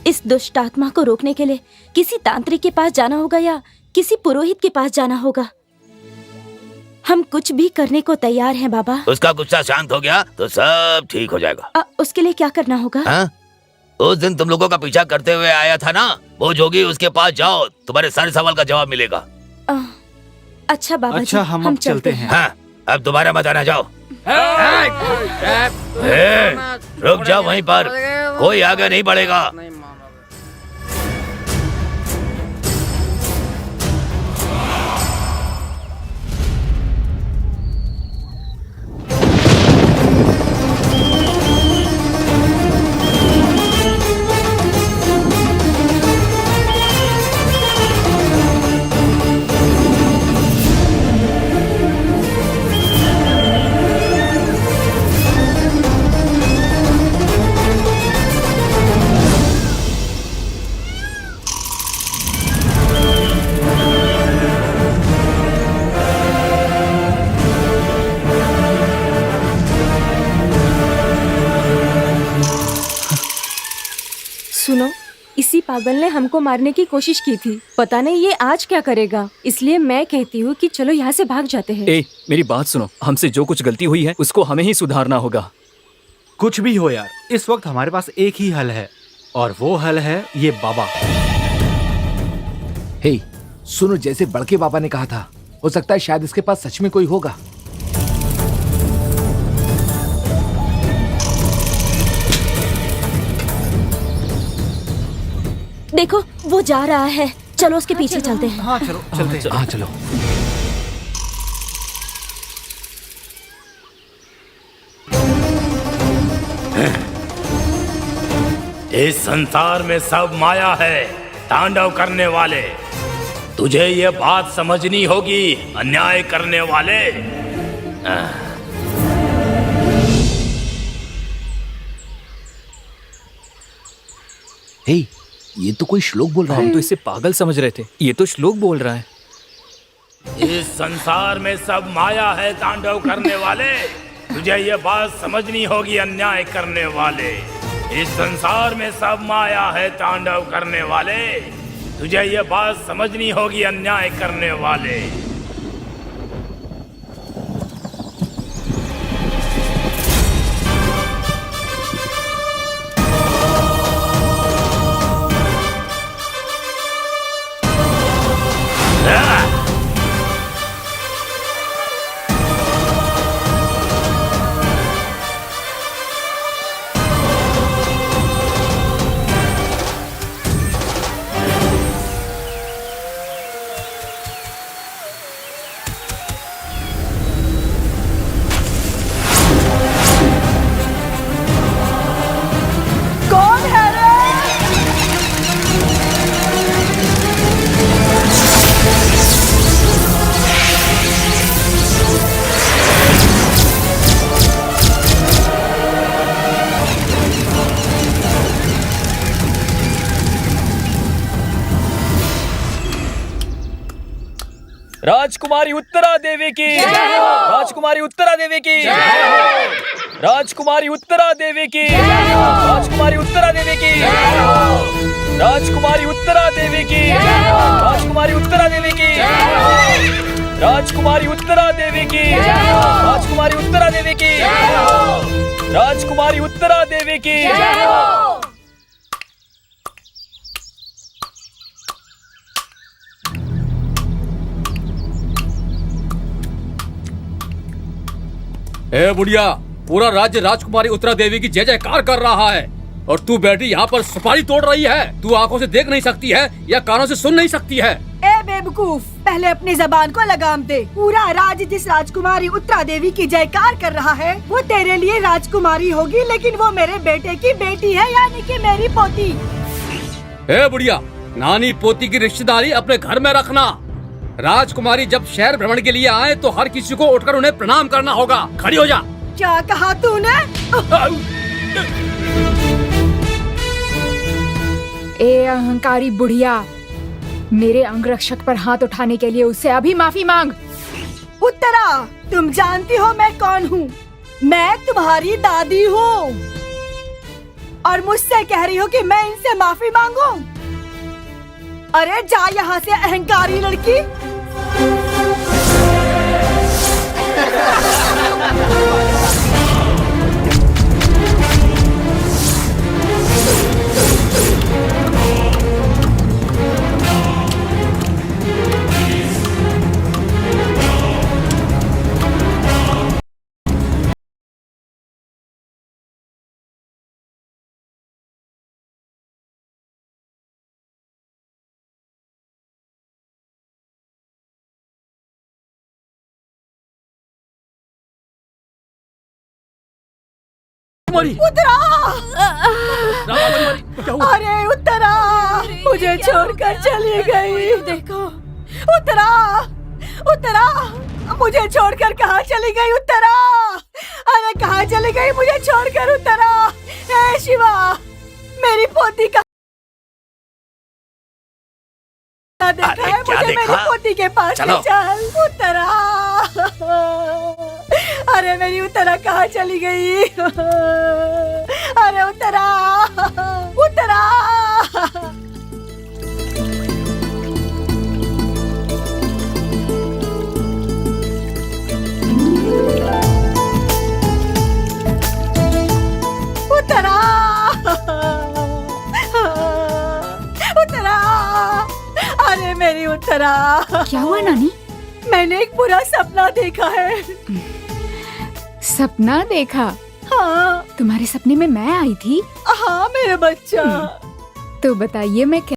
इस दुष्ट आत्मा को रोकने के लिए किसी तांत्रिक के पास जाना होगा या किसी पुरोहित के पास जाना होगा। हम कुछ भी करने को तैयार हैं बाबा।
उसका गुस्सा शांत हो गया तो सब ठीक हो जाएगा।
उसके लिए क्या करना होगा?
उस दिन तुम लोगों का पीछा करते हुए आया था ना, वो जोगी, उसके पास जाओ, तुम्हारे सारे सवाल का जवाब मिलेगा।
अच्छा बाबा
अच्छा,
जी,
हम चलते हैं।
हाँ, अब दोबारा मत आना, जाओ। रुक जाओ वहीं पर, कोई आगे नहीं बढ़ेगा।
पागल ने हमको मारने की कोशिश की थी। पता नहीं ये आज क्या करेगा, इसलिए मैं कहती हूँ कि चलो यहाँ से भाग जाते हैं।
ए, मेरी बात सुनो, हमसे जो कुछ गलती हुई है उसको हमें ही सुधारना होगा।
कुछ भी हो यार, इस वक्त हमारे पास एक ही हल है और वो हल है ये बाबा।
हे सुनो, जैसे बड़के बाबा ने कहा था, हो सकता है शायद इसके पास सच में कोई होगा।
देखो वो जा रहा है, चलो उसके पीछे चलते हैं।
हाँ चलो चलते हैं।
हाँ चलो।
इस संसार में सब माया है, तांडव करने वाले। तुझे ये बात समझनी होगी, अन्याय करने वाले।
हे, ये तो कोई श्लोक बोल रहा है।
हम तो इसे पागल समझ रहे थे, ये तो श्लोक बोल रहा है।
इस संसार में सब माया है, तांडव करने वाले। तुझे ये बात समझनी होगी, अन्याय करने वाले। इस संसार में सब माया है, तांडव करने वाले। तुझे ये बात समझनी होगी, अन्याय करने वाले।
राजकुमारी उत्तरा देवी की, राजकुमारी उत्तरा देवी की, राजकुमारी उत्तरा देवी की, राजकुमारी उत्तरा देवी की, राजकुमारी उत्तरा देवी की, राजकुमारी उत्तरा देवी की, राजकुमारी उत्तरा देवी की, राजकुमारी उत्तरा देवी की, राजकुमारी उत्तरा देवी की।
ए बुढ़िया, पूरा राज्य राजकुमारी उत्तरा देवी की जय जयकार कर रहा है और तू बैठी यहाँ पर सुपारी तोड़ रही है। तू आंखों से देख नहीं सकती है या कानों से सुन नहीं सकती है?
ए बेवकूफ, पहले अपनी जबान को लगाम दे। पूरा राज्य जिस राजकुमारी उत्तरा देवी की जयकार कर रहा है वो तेरे लिए राजकुमारी होगी, लेकिन वो मेरे बेटे की बेटी है, यानी कि मेरी पोती।
ए बुढ़िया, नानी पोती की रिश्तेदारी अपने घर में रखना। राजकुमारी जब शहर भ्रमण के लिए आए तो हर किसी को उठकर उन्हें प्रणाम करना होगा। खड़ी हो जा।
क्या कहा तूने?
ए अहंकारी बुढ़िया, मेरे अंगरक्षक पर हाथ उठाने के लिए उससे अभी माफी मांग।
उत्तरा, तुम जानती हो मैं कौन हूँ? मैं तुम्हारी दादी हूँ और मुझसे कह रही हो कि मैं इनसे माफी मांगू? अरे जा यहाँ से अहंकारी लड़की। उत्तरा! अरे उत्तरा, मुझे छोड़कर चली गई। देखो उत्तरा, उत्तरा, मुझे छोड़कर कहाँ चली गई उत्तरा? अरे कहाँ चली गई मुझे छोड़कर उत्तरा? हे शिवा, मेरी पोती का देखा है? मुझे मेरी पोती के पास चल। उत्तरा, अरे मेरी उत्तरा कहाँ चली गई? अरे उत्तरा, उत्तरा, उत्तरा।
क्या हुआ नानी?
मैंने एक बुरा सपना देखा है।
सपना देखा?
हाँ।
तुम्हारे सपने में मैं आई थी?
हाँ मेरे बच्चा।
तो बताइए मैं क्या?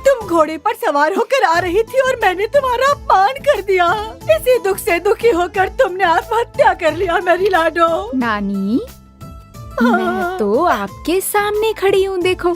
तुम घोड़े पर सवार होकर आ रही थी और मैंने तुम्हारा अपमान कर दिया। इसी दुख से दुखी होकर तुमने आत्महत्या कर लिया मेरी लाडो।
नानी, मैं तो आपके सामने खड़ी हूँ, देखो।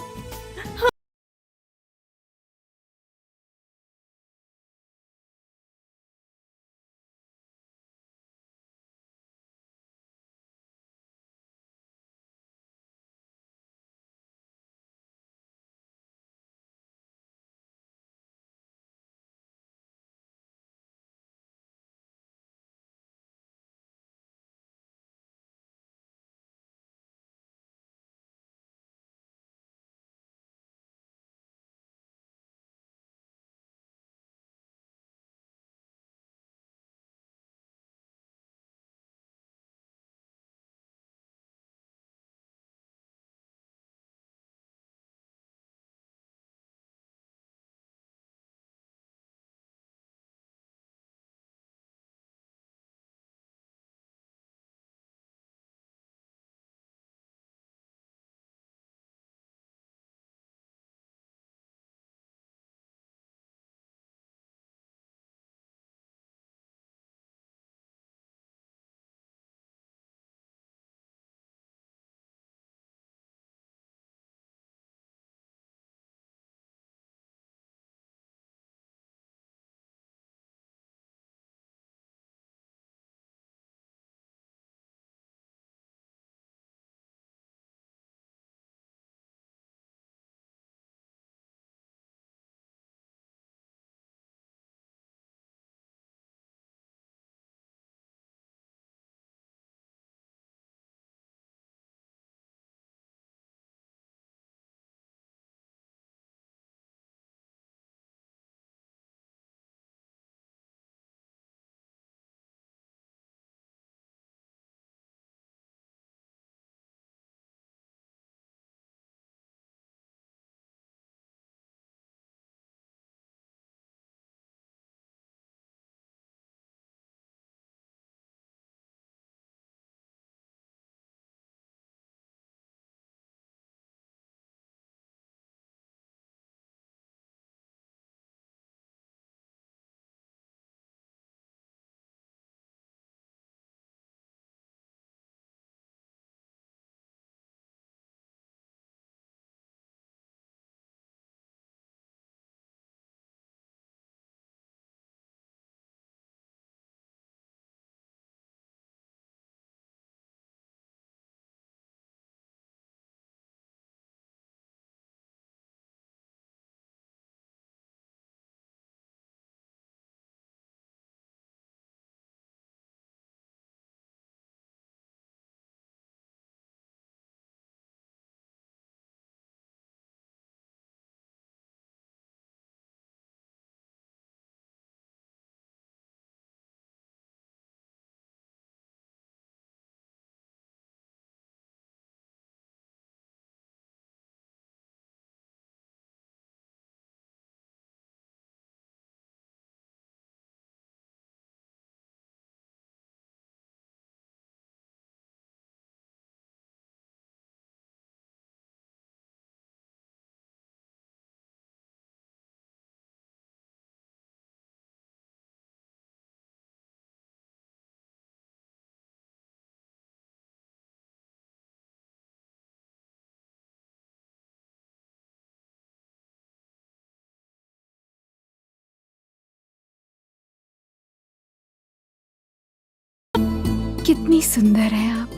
कितनी सुंदर है आप।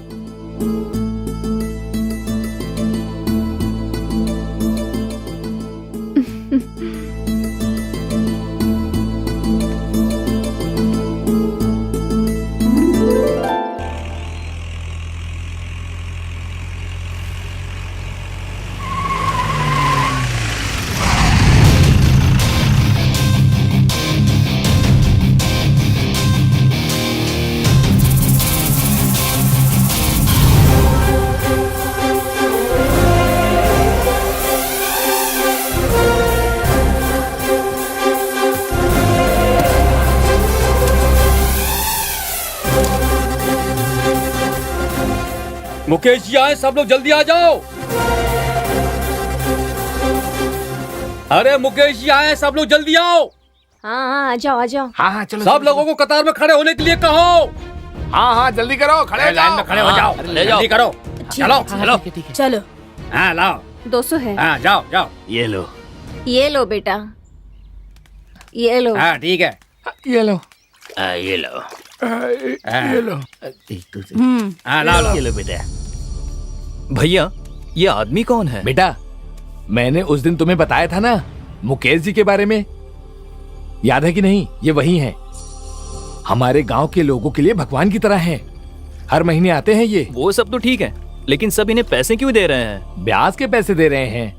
मुकेश जी आए, सब लोग जल्दी आ जाओ। अरे मुकेश जी आए, सब लोग जल्दी आओ।
हाँ, आ जाओ आ जाओ।
हाँ चलो
सब लोगों को कतार में खड़े होने के लिए कहो।
हाँ जल्दी करो, खड़े हो
लाइन
जाओ।
में खड़े हो जाओ,
ले जाओ।
जल्दी करो। चलो चलो।
चलो।
हाँ लाओ।
200 है।
हाँ जाओ जाओ।
ये लो।
ये लो बेटा, ये लो।
हाँ ठीक है।
ये लो,
ये लो।
ये लो।
हाँ लाओ लाओ।
ये लो बेटा।
भैया ये आदमी कौन है?
बेटा, मैंने उस दिन तुम्हें बताया था ना मुकेश जी के बारे में, याद है कि नहीं? ये वही हैं। हमारे गांव के लोगों के लिए भगवान की तरह हैं। हर महीने आते हैं ये।
वो सब तो ठीक है, लेकिन सब इन्हें पैसे क्यों दे रहे हैं?
ब्याज के पैसे दे रहे हैं।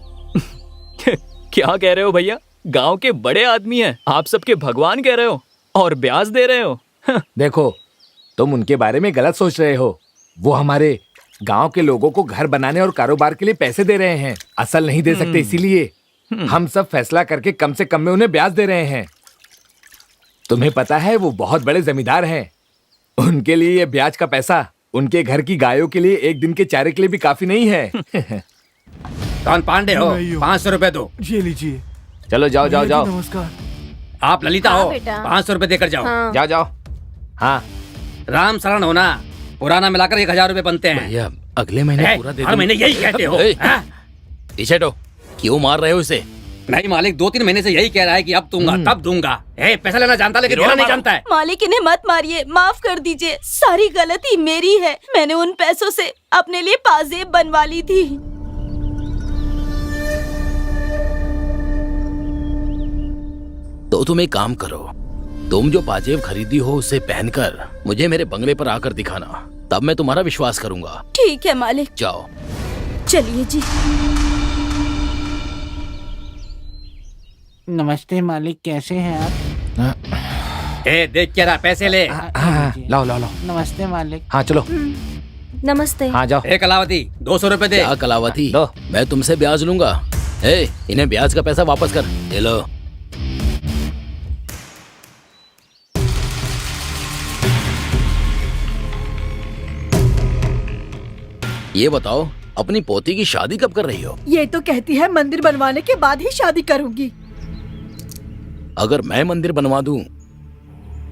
क्या कह रहे हो भैया? गांव के बड़े आदमी हैं, आप सबके भगवान कह रहे हो और ब्याज दे रहे हो?
देखो, तुम उनके बारे में गलत सोच रहे हो। वो हमारे गांव के लोगों को घर बनाने और कारोबार के लिए पैसे दे रहे हैं। असल नहीं दे सकते, इसीलिए हम सब फैसला करके कम से कम में उन्हें ब्याज दे रहे हैं। तुम्हें पता है वो बहुत बड़े जमींदार हैं। उनके लिए ये ब्याज का पैसा उनके घर की गायों के लिए एक दिन के चारे के लिए भी काफी नहीं है।
कौन पांडे हो? 500 रुपए दो।
ये लीजिए। चलो जाओ जाओ जाओ।
नमस्कार।
आप ललिता
हाँ,
हो,
बेटा।
500 रुपए देकर जाओ।
हाँ।
जाओ जाओ। हाँ
राम शरण होना, पुराना मिलाकर 1000 रुपए बनते हैं।
भैया अगले महीने पूरा दे
हर महीने यही कहते हो। हाँ?
पीछे हटो, क्यों मार रहे हो इसे?
नहीं मालिक, 2-3 महीने से यही कह रहा है कि अब दूंगा तब दूंगा। पैसा लेना जानता लेकिन देना नहीं जानता है।
मालिक इन्हें मत मारिए, माफ कर दीजिए। सारी गलती मेरी है। मैंने उन पैसों से अपने लिए पाजेब बनवा ली थी।
तो तुम एक काम करो, तुम जो पाजेब खरीदी हो उसे पहनकर मुझे मेरे बंगले पर आकर दिखाना, तब मैं तुम्हारा विश्वास करूंगा।
ठीक है मालिक।
जाओ।
चलिए जी।
नमस्ते मालिक, कैसे हैं आप?
देख क्या रहा, पैसे ले।
लाओ लाओ लाओ।
नमस्ते मालिक।
हाँ चलो।
नमस्ते।
हाँ जाओ।
कलावती 200 रुपए दे।
क्या कलावती?
दो।
मैं तुमसे ब्याज लूंगा। इन्हें ब्याज का पैसा वापस कर। ये लो। ये बताओ, अपनी पोती की शादी कब कर रही हो?
ये तो कहती है मंदिर बनवाने के बाद ही शादी करूंगी।
अगर मैं मंदिर बनवा दूं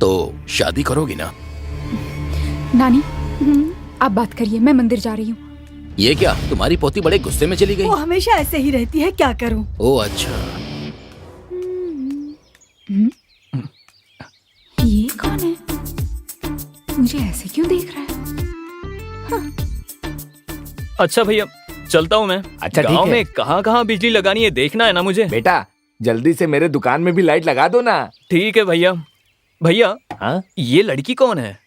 तो शादी करोगी ना?
नानी आप बात करिए, मैं मंदिर जा रही हूँ।
ये क्या, तुम्हारी पोती बड़े गुस्से में चली गई?
वो हमेशा ऐसे ही रहती है, क्या करूं?
ओ अच्छा।
ये कौन है? मुझे ऐसे क्यों देख रहा है?
अच्छा भैया चलता हूँ मैं।
अच्छा, ठीक
गांव
है।
में कहाँ कहाँ बिजली लगानी है देखना है ना मुझे।
बेटा जल्दी से मेरे दुकान में भी लाइट लगा दो ना।
ठीक है भैया। भैया
हाँ?
ये लड़की कौन है?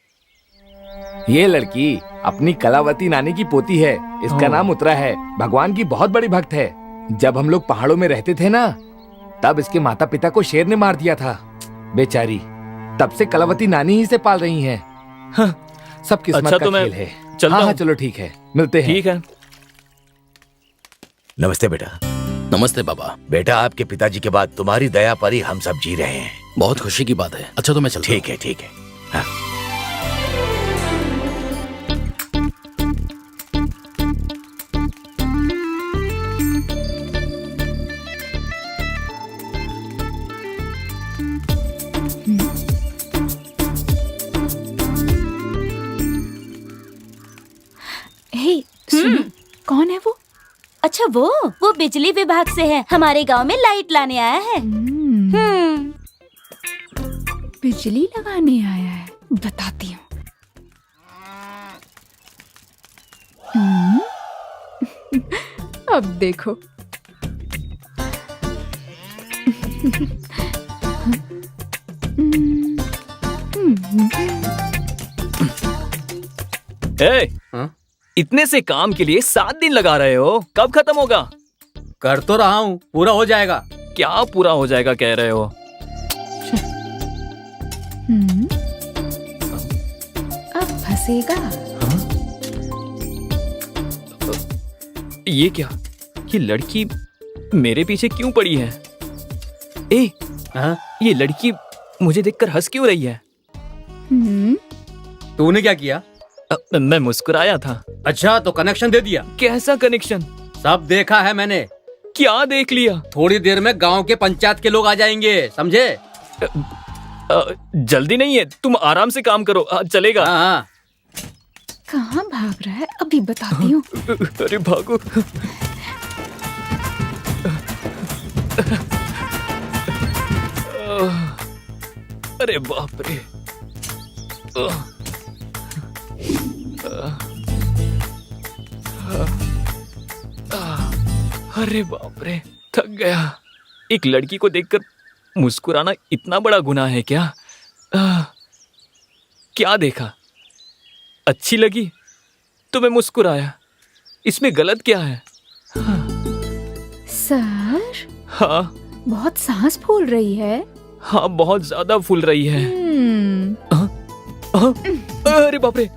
ये लड़की अपनी कलावती नानी की पोती है। इसका नाम उत्तरा है। भगवान की बहुत बड़ी भक्त है। जब हम लोग पहाड़ों में रहते थे ना, तब इसके माता पिता को शेर ने मार दिया था। बेचारी, तब से कलावती नानी ही से पाल रही है। हाँ, सब किस्मत
अच्छा,
का
तो मैं
खेल है।
चलता
हाँ,
हूँ।
चलो ठीक है, मिलते हैं।
ठीक है।
नमस्ते बेटा।
नमस्ते बाबा।
बेटा आपके पिताजी के बाद तुम्हारी दया पर ही हम सब जी रहे हैं।
बहुत खुशी की बात है। अच्छा तो मैं चलता हूँ।
ठीक है ठीक है। हाँ।
हे,
कौन है वो?
अच्छा वो बिजली विभाग से है। हमारे गांव में लाइट लाने आया है।
बिजली लगाने आया है, बताती हूँ। अब देखो।
इतने से काम के लिए 7 दिन लगा रहे हो, कब खत्म होगा?
कर तो रहा हूँ, पूरा हो जाएगा।
क्या पूरा हो जाएगा कह रहे हो?
अब फंसेगा।
ये क्या, ये लड़की मेरे पीछे क्यों पड़ी है? ये लड़की मुझे देखकर हंस क्यों रही है?
तूने क्या किया?
मैं मुस्कुराया था।
अच्छा, तो कनेक्शन दे दिया?
कैसा कनेक्शन?
सब देखा है मैंने।
क्या देख लिया?
थोड़ी देर में गांव के पंचायत के लोग आ जाएंगे, समझे?
जल्दी नहीं है, तुम आराम से काम करो। चलेगा?
हाँ।
कहाँ भाग रहा है, अभी बताती हूँ।
अरे भागो। अरे बाप रे। अरे बाप रे, थक गया। एक लड़की को देखकर मुस्कुराना इतना बड़ा गुनाह है क्या? क्या देखा? अच्छी लगी तो मैं मुस्कुराया। इसमें गलत क्या है?
सर,
हाँ
बहुत सांस फूल रही है।
हाँ, बहुत ज्यादा फूल रही है। अरे बाप रे।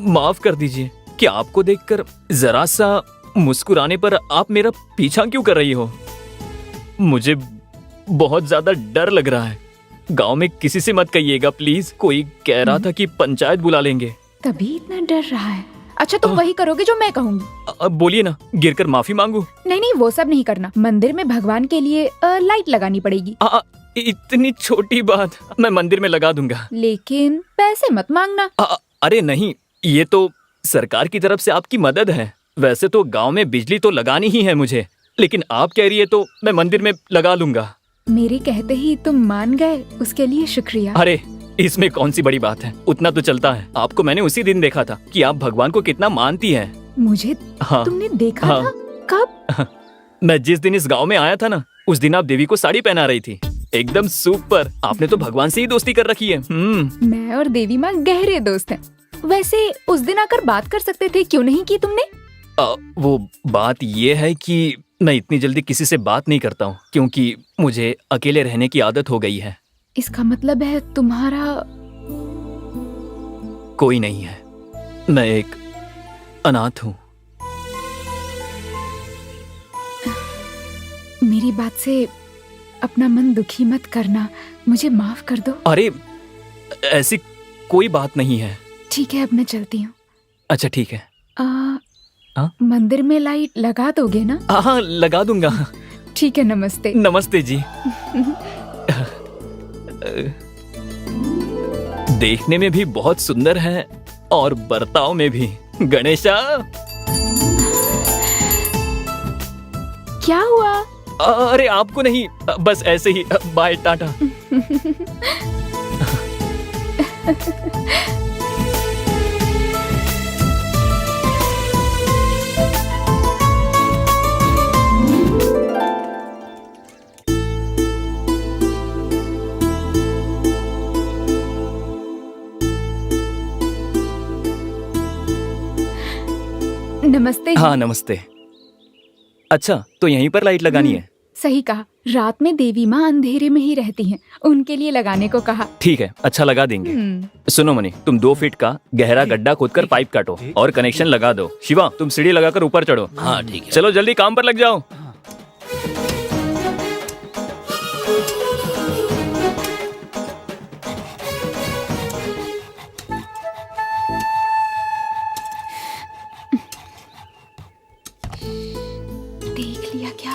माफ कर दीजिए। क्या आपको देखकर जरा सा मुस्कुराने पर आप मेरा पीछा क्यों कर रही हो? मुझे बहुत ज्यादा डर लग रहा है। गांव में किसी से मत कहिएगा प्लीज। कोई कह रहा था कि पंचायत बुला लेंगे।
तभी इतना डर रहा है। अच्छा, तुम वही करोगे जो मैं कहूँगी।
अब बोलिए ना, गिरकर माफी मांगू?
नहीं नहीं, वो सब नहीं करना। मंदिर में भगवान के लिए लाइट लगानी पड़ेगी।
इतनी छोटी बात मैं मंदिर में लगा दूंगा।
लेकिन पैसे मत मांगना।
अरे नहीं, ये तो सरकार की तरफ से आपकी मदद है। वैसे तो गांव में बिजली तो लगानी ही है मुझे, लेकिन आप कह रही है तो मैं मंदिर में लगा लूंगा।
मेरे कहते ही तुम मान गए, उसके लिए शुक्रिया।
अरे इसमें कौन सी बड़ी बात है, उतना तो चलता है। आपको मैंने उसी दिन देखा था कि आप भगवान को कितना मानती हैं।
मुझे तुमने देखा था? कब?
मैं जिस दिन इस गांव में आया था ना, उस दिन आप देवी को साड़ी पहना रही थी। एकदम सुपर। आपने तो भगवान से ही दोस्ती कर रखी है।
मैं और देवी माँ गहरे दोस्त हैं। वैसे उस दिन आकर बात कर सकते थे, क्यों नहीं की तुमने?
वो बात ये है कि मैं इतनी जल्दी किसी से बात नहीं करता हूँ, क्योंकि मुझे अकेले रहने की आदत हो गई है।
इसका मतलब है तुम्हारा
कोई नहीं है। मैं एक अनाथ हूँ।
मेरी बात से अपना मन दुखी मत करना, मुझे माफ कर दो।
अरे ऐसी कोई बात नहीं है।
ठीक है, अब मैं चलती हूँ।
अच्छा ठीक है।
मंदिर में लाइट लगा दोगे ना?
हाँ, लगा दूंगा।
ठीक है, नमस्ते।
नमस्ते जी। देखने में भी बहुत सुंदर है और बर्ताव में भी। गणेशा।
क्या हुआ?
अरे आपको नहीं, बस ऐसे ही। बाय, टाटा।
नमस्ते।
हाँ नमस्ते। अच्छा, तो यहीं पर लाइट लगानी है?
सही कहा। रात में देवी माँ अंधेरे में ही रहती हैं, उनके लिए लगाने को कहा।
ठीक है, अच्छा लगा देंगे। सुनो मनी, तुम 2 फीट का गहरा गड्ढा खोदकर पाइप काटो और कनेक्शन लगा दो। शिवा, तुम सीढ़ी लगाकर ऊपर चढ़ो।
हाँ ठीक है।
चलो जल्दी काम पर लग जाओ।
देख लिया क्या?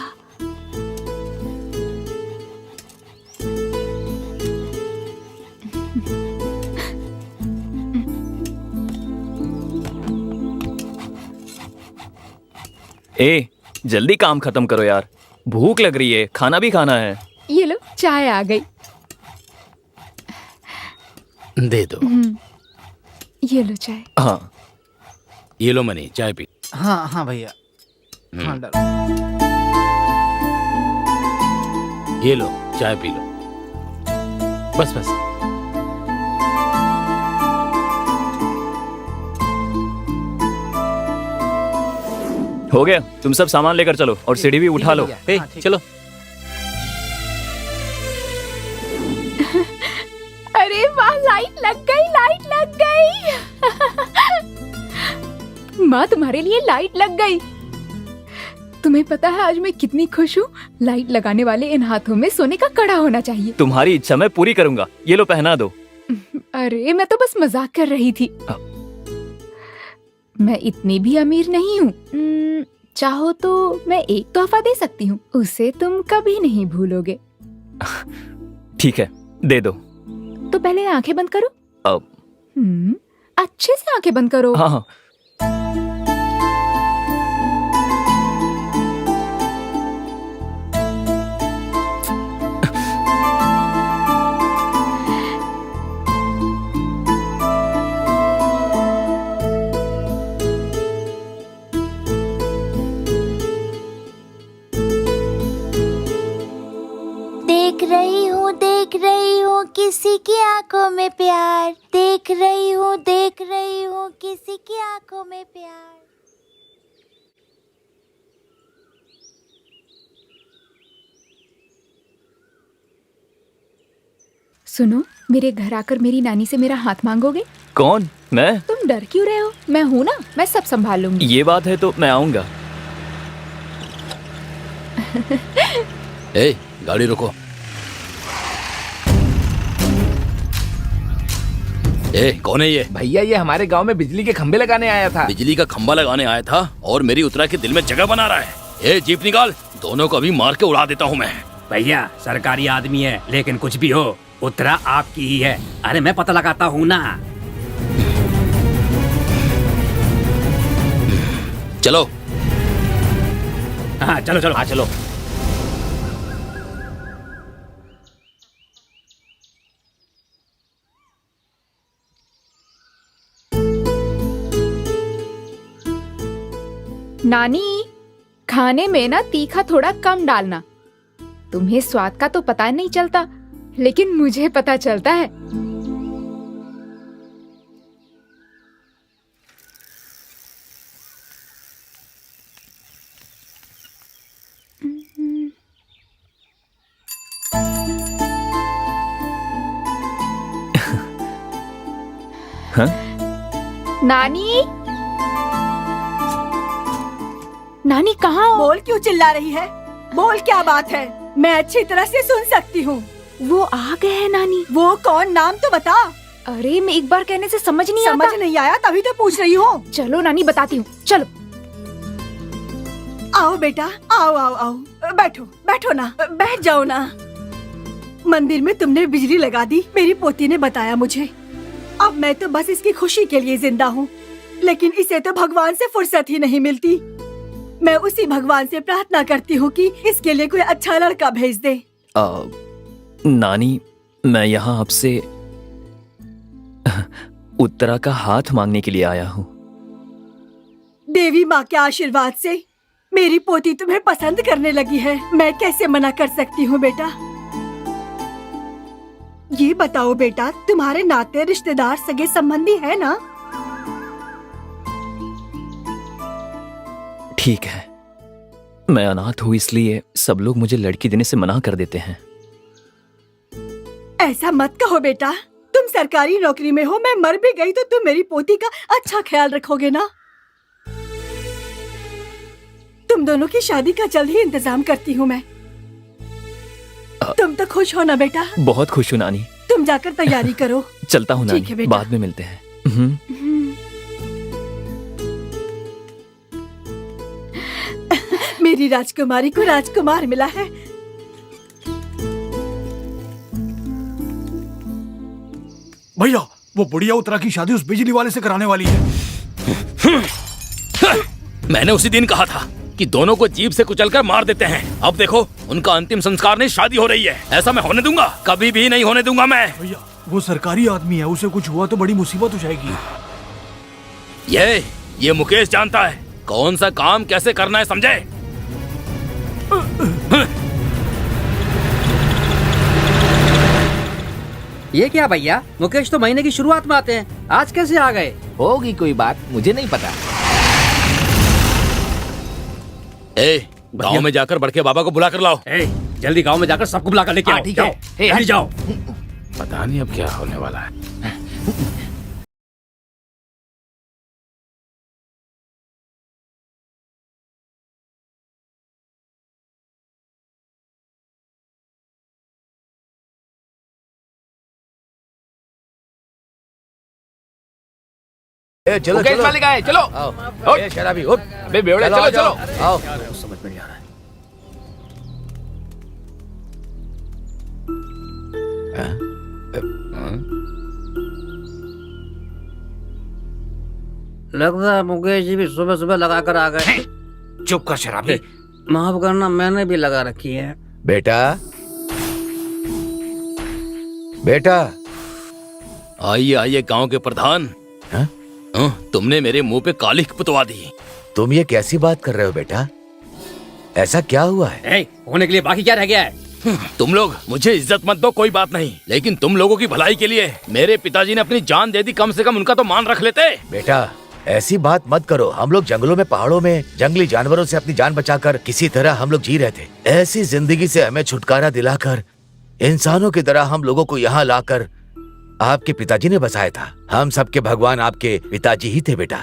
ए, जल्दी काम खत्म करो यार, भूख लग रही है, खाना भी खाना है।
ये लो, चाय आ गई।
दे दो।
ये लो चाय।
हाँ,
ये लो मनी, चाय पी।
हाँ हाँ भैया। हाँ डालो।
ये लो, चाय पी लो। बस बस।
हो गया। तुम सब सामान लेकर चलो और सीढ़ी भी उठा लो।
ए,
चलो।
अरे वाह, लाइट लग गई, लाइट लग गई। माँ, तुम्हारे लिए लाइट लग गई। तुम्हें पता है आज मैं कितनी खुश हूँ। लाइट लगाने वाले इन हाथों में सोने का कड़ा होना चाहिए।
तुम्हारी इच्छा मैं पूरी करूंगा। ये लो, पहना दो।
अरे मैं तो बस मजाक कर रही थी। मैं इतनी भी अमीर नहीं हूँ। चाहो तो मैं एक तोहफा दे सकती हूँ, उसे तुम कभी नहीं भूलोगे।
ठीक है, दे दो।
तो पहले आंखें बंद करो।
अब
अच्छे से आंखें बंद करो।
हाँ हाँ।
देख रही हूँ किसी की आंखों में प्यार, देख रही हूँ किसी की आंखों में प्यार।
सुनो, मेरे घर आकर मेरी नानी से मेरा हाथ मांगोगे?
कौन? मैं?
तुम डर क्यों रहे हो? मैं हूँ ना, मैं सब संभाल लूंगी।
ये बात है तो मैं आऊंगा।
ए, गाड़ी रोको। ए, कौन है ये?
भैया, ये हमारे गांव में बिजली के खंभे लगाने आया था।
बिजली का खंभा लगाने आया था और मेरी उत्तरा के दिल में जगह बना रहा है। ए, जीप निकाल, दोनों को अभी मार के उड़ा देता हूँ मैं।
भैया सरकारी आदमी है, लेकिन कुछ भी हो उत्तरा आपकी ही है। अरे मैं पता लगाता हूँ ना।
चलो।
हाँ चलो चलो।
हाँ चलो।
नानी, खाने में ना तीखा थोड़ा कम डालना। तुम्हें स्वाद का तो पता नहीं चलता, लेकिन मुझे पता चलता है।
हाँ?
नानी, नानी कहाँ हो?
बोल क्यों चिल्ला रही है? बोल क्या बात है? मैं अच्छी तरह से सुन सकती हूँ।
वो आ गए हैं नानी।
वो कौन? नाम तो बता।
अरे मैं एक बार कहने से समझ नहीं
आया तभी तो पूछ रही हूँ।
चलो नानी, बताती हूँ, चलो।
आओ बेटा, आओ आओ आओ, बैठो बैठो ना, बैठ जाओ ना। मंदिर में तुमने बिजली लगा दी, मेरी पोती ने बताया मुझे। अब मैं तो बस इसकी खुशी के लिए जिंदा हूँ, लेकिन इसे तो भगवान से फुर्सत ही नहीं मिलती। मैं उसी भगवान से प्रार्थना करती हूँ कि इसके लिए कोई अच्छा लड़का भेज दे।
नानी, मैं यहाँ आपसे उत्तरा का हाथ मांगने के लिए आया हूँ।
देवी माँ के आशीर्वाद से मेरी पोती तुम्हें पसंद करने लगी है। मैं कैसे मना कर सकती हूँ बेटा? ये बताओ बेटा, तुम्हारे नाते रिश्तेदार सगे संबंधी है ना?
ठीक है, मैं अनाथ हूँ, इसलिए सब लोग मुझे लड़की देने से मना कर देते हैं।
ऐसा मत कहो बेटा, तुम सरकारी नौकरी में हो, मैं मर भी गई तो तुम मेरी पोती का अच्छा ख्याल रखोगे ना? तुम दोनों की शादी का जल्द ही इंतजाम करती हूँ मैं। तुम तो खुश हो ना बेटा?
बहुत खुश हूँ नानी।
तुम जाकर तैयारी करो।
चलता हूँ
ठीक है
नानी,
बेटा।
बाद में मिलते हैं।
मेरी राजकुमारी को राजकुमार मिला है।
भैया, वो बुढ़िया उत्तरा की शादी उस बिजली वाले से कराने वाली है।
मैंने उसी दिन कहा था कि दोनों को जीप से कुचलकर मार देते हैं। अब देखो, उनका अंतिम संस्कार नहीं, शादी हो रही है। ऐसा मैं होने दूंगा? कभी भी नहीं होने दूंगा मैं।
भैया, वो सरकारी आदमी है, उसे कुछ हुआ तो बड़ी मुसीबत हो जाएगी।
ये मुकेश जानता है कौन सा काम कैसे करना है, समझे?
ये क्या भैया, मुकेश तो महीने की शुरुआत में आते हैं, आज कैसे आ गए?
होगी कोई बात, मुझे नहीं पता।
गांव में जाकर बड़के बाबा को बुला कर लाओ।
जल्दी गांव में जाकर सबको बुला कर लेके आओ।
ठीक है,
जाओ।
पता नहीं अब क्या होने वाला है।
चलो
मुकेश
चलो
मालिक आए, चलो।
आओ ए शराबी उठ।
अबे बेवड़े,
चलो,
चलो
आ
चलो।
जाओ, आओ।
समझ में नहीं आ रहा है। लगता है मुकेश जी भी सुबह सुबह लगा कर आ गए।
चुप कर शराबी।
माफ करना, मैंने भी लगा रखी है।
बेटा बेटा
आइए आइए गांव के प्रधान।
हाँ?
तुमने मेरे मुंह पे कालिख पुतवा दी।
तुम ये कैसी बात कर रहे हो बेटा? ऐसा क्या हुआ है?
होने के लिए बाकी क्या रह गया है?
तुम लोग मुझे इज्जत मत दो, कोई बात नहीं, लेकिन तुम लोगों की भलाई के लिए मेरे पिताजी ने अपनी जान दे दी, कम से कम उनका तो मान रख लेते।
बेटा ऐसी बात मत करो। हम लोग जंगलों में, पहाड़ों में, जंगली जानवरों से अपनी जान बचाकर किसी तरह हम लोग जी रहे थे। ऐसी जिंदगी से हमें छुटकारा दिलाकर इंसानों की तरह हम लोगों को यहाँ लाकर आपके पिताजी ने बसाया था। हम सबके भगवान आपके पिताजी ही थे बेटा।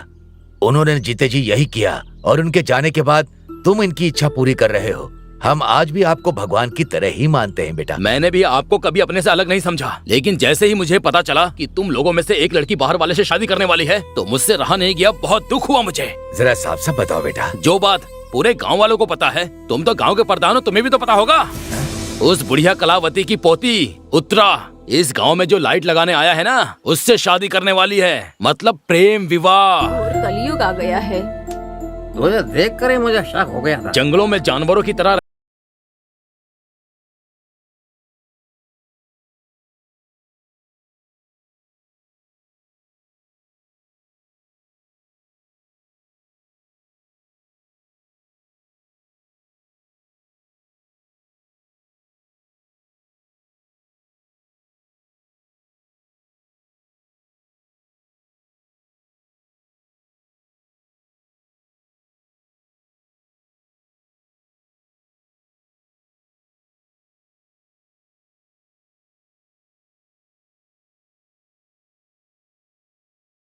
उन्होंने जीते जी यही किया और उनके जाने के बाद तुम इनकी इच्छा पूरी कर रहे हो। हम आज भी आपको भगवान की तरह ही मानते हैं बेटा।
मैंने भी आपको कभी अपने से अलग नहीं समझा, लेकिन जैसे ही मुझे पता चला कि तुम लोगों में से एक लड़की बाहर वाले से शादी करने वाली है, तो मुझसे रहा नहीं गया। बहुत दुख हुआ मुझे।
जरा साफ साफ बताओ बेटा।
जो बात पूरे गांव वालों को पता है, तुम तो गांव के प्रधान हो, तुम्हें भी तो पता होगा। उस बुढ़िया कलावती की पोती उत्तरा इस गांव में जो लाइट लगाने आया है ना, उससे शादी करने वाली है। मतलब प्रेम विवाह।
और कलयुग आ गया है।
तुझे देख कर ही मुझे शक हो गया था।
जंगलों में जानवरों की तरह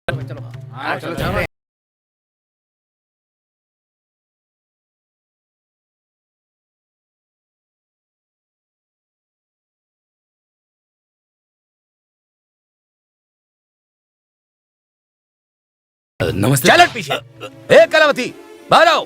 चलो चलो।
नमस्ते।
चल हट पीछे। ए कलावती बाहर आओ।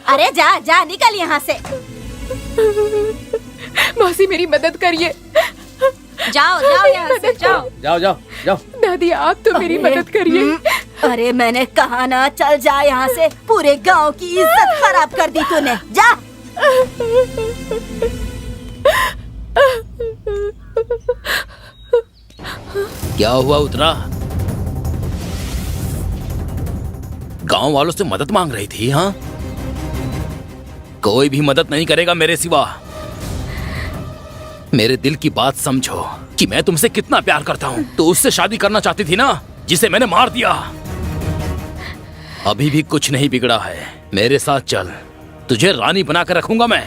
अरे जा जा निकल यहाँ से।
मौसी मेरी मदद करिए।
जाओ जाओ यहाँ से जाओ।
जाओ जाओ जाओ।
दादी आप तो मेरी मदद करिए।
अरे मैंने कहा ना चल जा यहाँ से, पूरे गांव की इज्जत खराब कर दी तूने, जा।
क्या हुआ उत्तरा? गांव वालों से मदद मांग रही थी? हाँ, कोई भी मदद नहीं करेगा मेरे सिवा। मेरे दिल की बात समझो कि मैं तुमसे कितना प्यार करता हूँ। तो उससे शादी करना चाहती थी ना, जिसे मैंने मार दिया। अभी भी कुछ नहीं बिगड़ा है। मेरे साथ चल, तुझे रानी बनाकर रखूंगा मैं।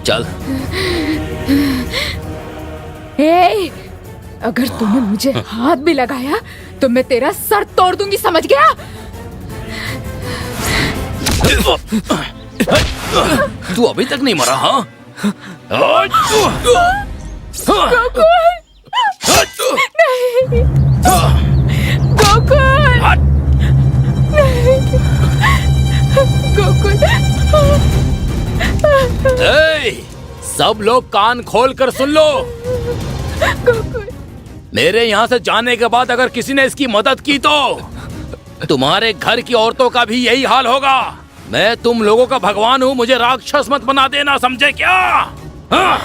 चल।
ए, अगर तूने मुझे हाथ भी लगाया तो मैं तेरा सर तोड़ दूंगी, समझ गया?
तू अभी तक नहीं मरा? हाँ,
गोकुल! नहीं! गोकुल! नहीं! गोकुल!
सब लोग कान खोल कर सुन लो।
गोकुल!
मेरे यहाँ से जाने के बाद अगर किसी ने इसकी मदद की तो तुम्हारे घर की औरतों का भी यही हाल होगा। मैं तुम लोगों का भगवान हूँ, मुझे राक्षस मत बना देना, समझे क्या? हाँ?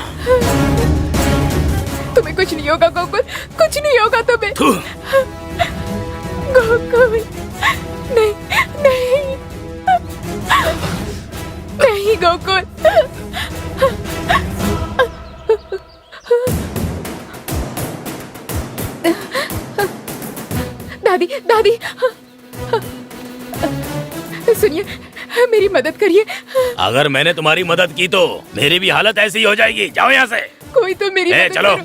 तुम्हें कुछ नहीं होगा गोकुल, कुछ नहीं होगा तुम्हें। गोकुल! नहीं नहीं नहीं गोकुल! दादी दादी सुनिए, मेरी मदद करिए।
अगर मैंने तुम्हारी मदद की तो मेरी भी हालत ऐसी ही हो जाएगी। जाओ यहाँ से।
कोई तो मेरी मदद
चलो,
करो।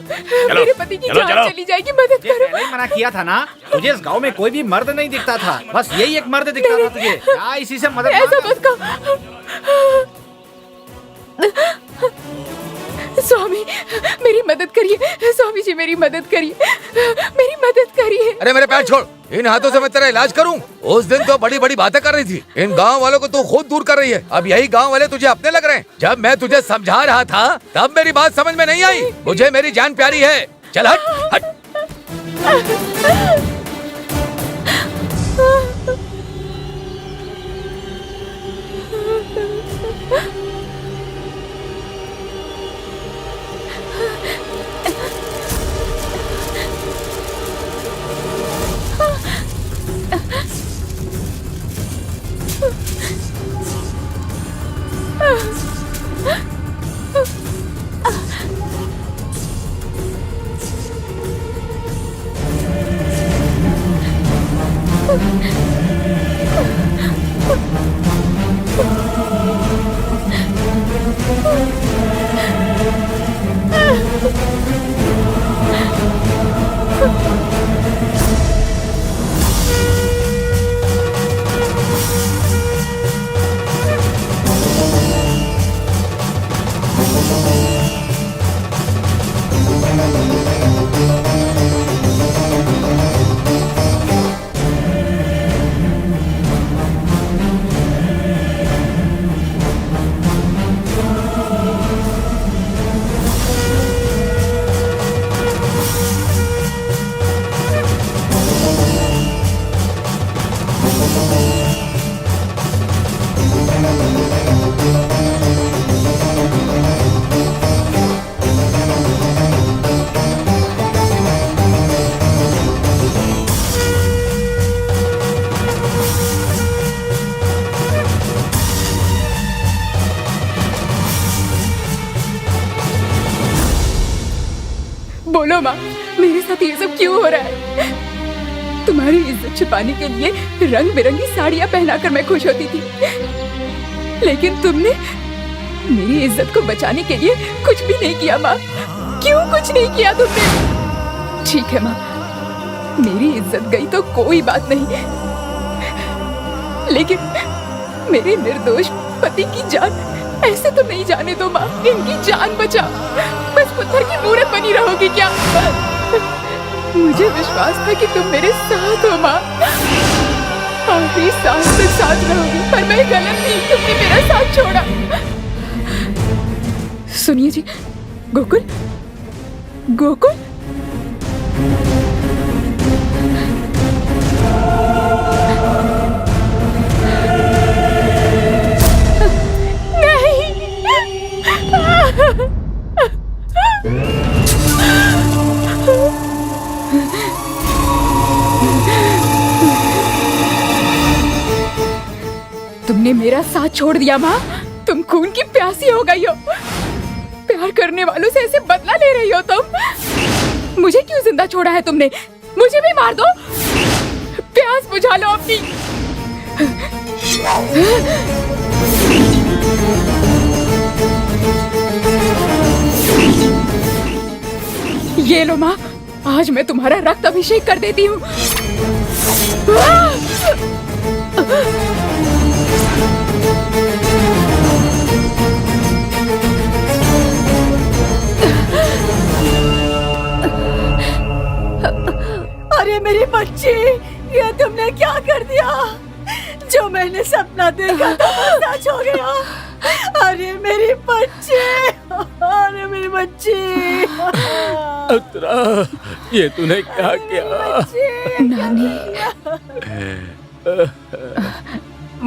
चलो,
मेरे पति की
चलो,
जान
चलो।
चली जाएगी, मदद करो।
पहले ही मना किया था ना, तुझे इस गांव में कोई भी मर्द नहीं दिखता था, बस यही एक मर्द दिखता था तुझे। क्या इसी से मदद
ऐसा मत कहो। स्वामी मेरी मदद करिए, स्वामी जी मेरी मदद करिए, मेरी मदद करिए।
अरे मेरे पैर छोड़, इन हाथों से मैं तेरा इलाज करूं? उस दिन तो बड़ी बड़ी बातें कर रही थी, इन गांव वालों को तू खुद दूर कर रही है। अब यही गांव वाले तुझे अपने लग रहे हैं। जब मैं तुझे समझा रहा था तब मेरी बात समझ में नहीं आई। मुझे मेरी जान प्यारी है। चल हट हट।
बोलो माँ, मेरे साथ ये सब क्यों हो रहा है? तुम्हारी इज्जत छिपाने के लिए रंग बिरंगी साड़ियाँ पहनाकर मैं खुश होती थी, लेकिन तुमने मेरी इज्जत को बचाने के लिए कुछ भी नहीं किया माँ। क्यों कुछ नहीं किया तुमने? ठीक है माँ, मेरी इज्जत गई तो कोई बात नहीं, लेकिन मेरे निर्दोष पति की जान ऐसे तो नहीं जाने दो माँ। इनकी जान बचाओ। बस पत्थर की मूरत बनी रहोगी क्या? मुझे विश्वास था कि तुम मेरे साथ हो माँ। आखिरी सांस तक साथ रहोगे, पर मैं गलत थी, तुमने मेरा साथ छोड़ा। सुनिए जी, गोकुल, गोकुल, तुमने मेरा साथ छोड़ दिया माँ। तुम खून की प्यासी हो गई हो। प्यार करने वालों से ऐसे बदला ले रही हो तुम। मुझे क्यों जिंदा छोड़ा है तुमने? मुझे भी मार दो, प्यास बुझा लो अपनी। ये लो माँ, आज मैं तुम्हारा रक्त अभिषेक कर देती हूँ।
अरे मेरी बच्ची, ये तुमने क्या कर दिया? जो मैंने सपना देखा था वो सच हो गया। अरे मेरी बच्ची, अरे मेरी बच्ची।
उत्तरा, ये तूने क्या किया?
नानी,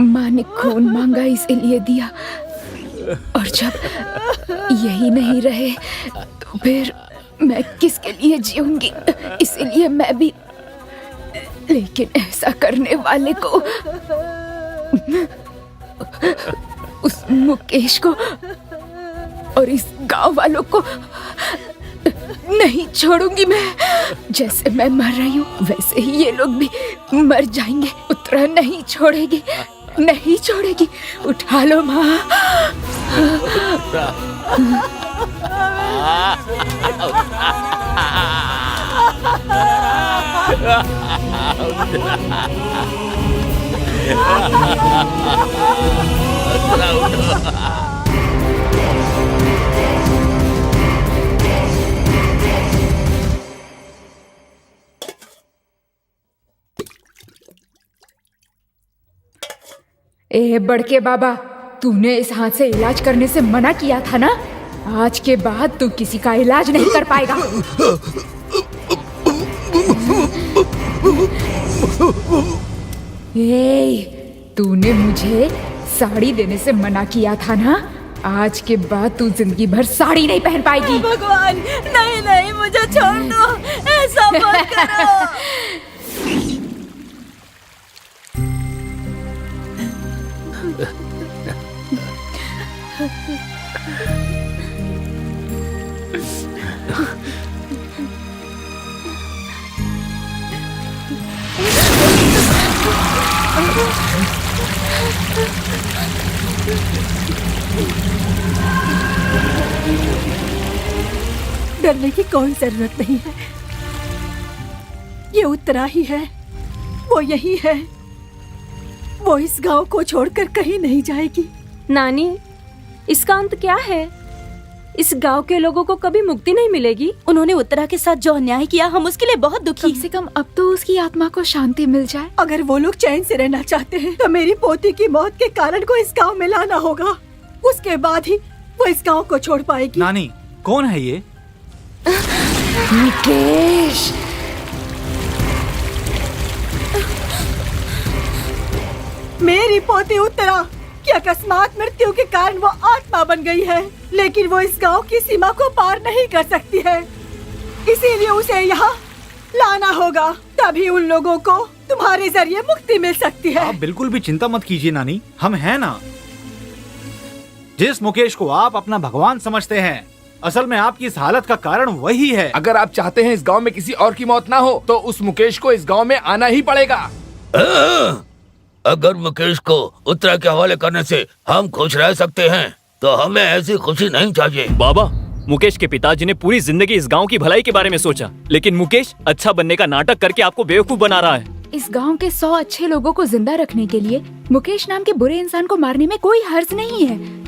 माँ ने खून मांगा इसलिए दिया, और जब यही नहीं रहे तो फिर मैं किसके लिए जीऊंगी? इसलिए मैं भी, लेकिन ऐसा करने वाले को, उस मुकेश को और इस गांव वालों को नहीं छोड़ूंगी मैं। जैसे मैं मर रही हूँ वैसे ही ये लोग भी मर जाएंगे। उत्तरा नहीं छोड़ेगी, नहीं छोड़ेगी। उठा लो माँ। ए बड़के बाबा, तूने इस हाथ से इलाज करने से मना किया था ना? आज के बाद तू किसी का इलाज नहीं कर पाएगा। ए, तूने मुझे साड़ी देने से मना किया था ना? आज के बाद तू जिंदगी भर साड़ी नहीं पहन पाएगी।
भगवान, नहीं नहीं, मुझे छोड़ दो, ऐसा मत करो। डरने की कोई जरूरत नहीं है। ये उत्तरा ही है, वो यही है। वो इस गांव को छोड़कर कहीं नहीं जाएगी।
नानी, इसका अंत क्या है? इस गांव के लोगों को कभी मुक्ति नहीं मिलेगी।
उन्होंने उत्तरा के साथ जो अन्याय किया, हम उसके लिए बहुत दुखी।
कम से कम अब तो उसकी आत्मा को शांति मिल जाए।
अगर वो लोग चैन से रहना चाहते हैं तो मेरी पोती की मौत के कारण को इस गांव में लाना होगा। उसके बाद ही वो इस गांव को छोड़ पाएगी।
नानी, कौन है ये?
मुकेश,
मेरी पोती उत्तरा की अकस्मात मृत्यु के कारण वो आत्मा बन गई है, लेकिन वो इस गांव की सीमा को पार नहीं कर सकती है। इसीलिए उसे यहाँ लाना होगा, तभी उन लोगों को तुम्हारे जरिए मुक्ति मिल सकती है।
आप बिल्कुल भी चिंता मत कीजिए नानी, हम हैं ना। जिस मुकेश को आप अपना भगवान समझते हैं, असल में आपकी इस हालत का कारण वही है।
अगर आप चाहते हैं इस गांव में किसी और की मौत ना हो, तो उस मुकेश को इस गांव में आना ही पड़ेगा।
अगर मुकेश को उत्तरा के हवाले करने से हम खुश रह सकते हैं, तो हमें ऐसी खुशी नहीं चाहिए।
बाबा, मुकेश के पिताजी ने पूरी जिंदगी इस गांव की भलाई के बारे में सोचा, लेकिन मुकेश अच्छा बनने का नाटक करके आपको बेवकूफ बना रहा है।
इस गांव के 100 अच्छे लोगों को जिंदा रखने के लिए मुकेश नाम के बुरे इंसान को मारने में कोई हर्ज नहीं है।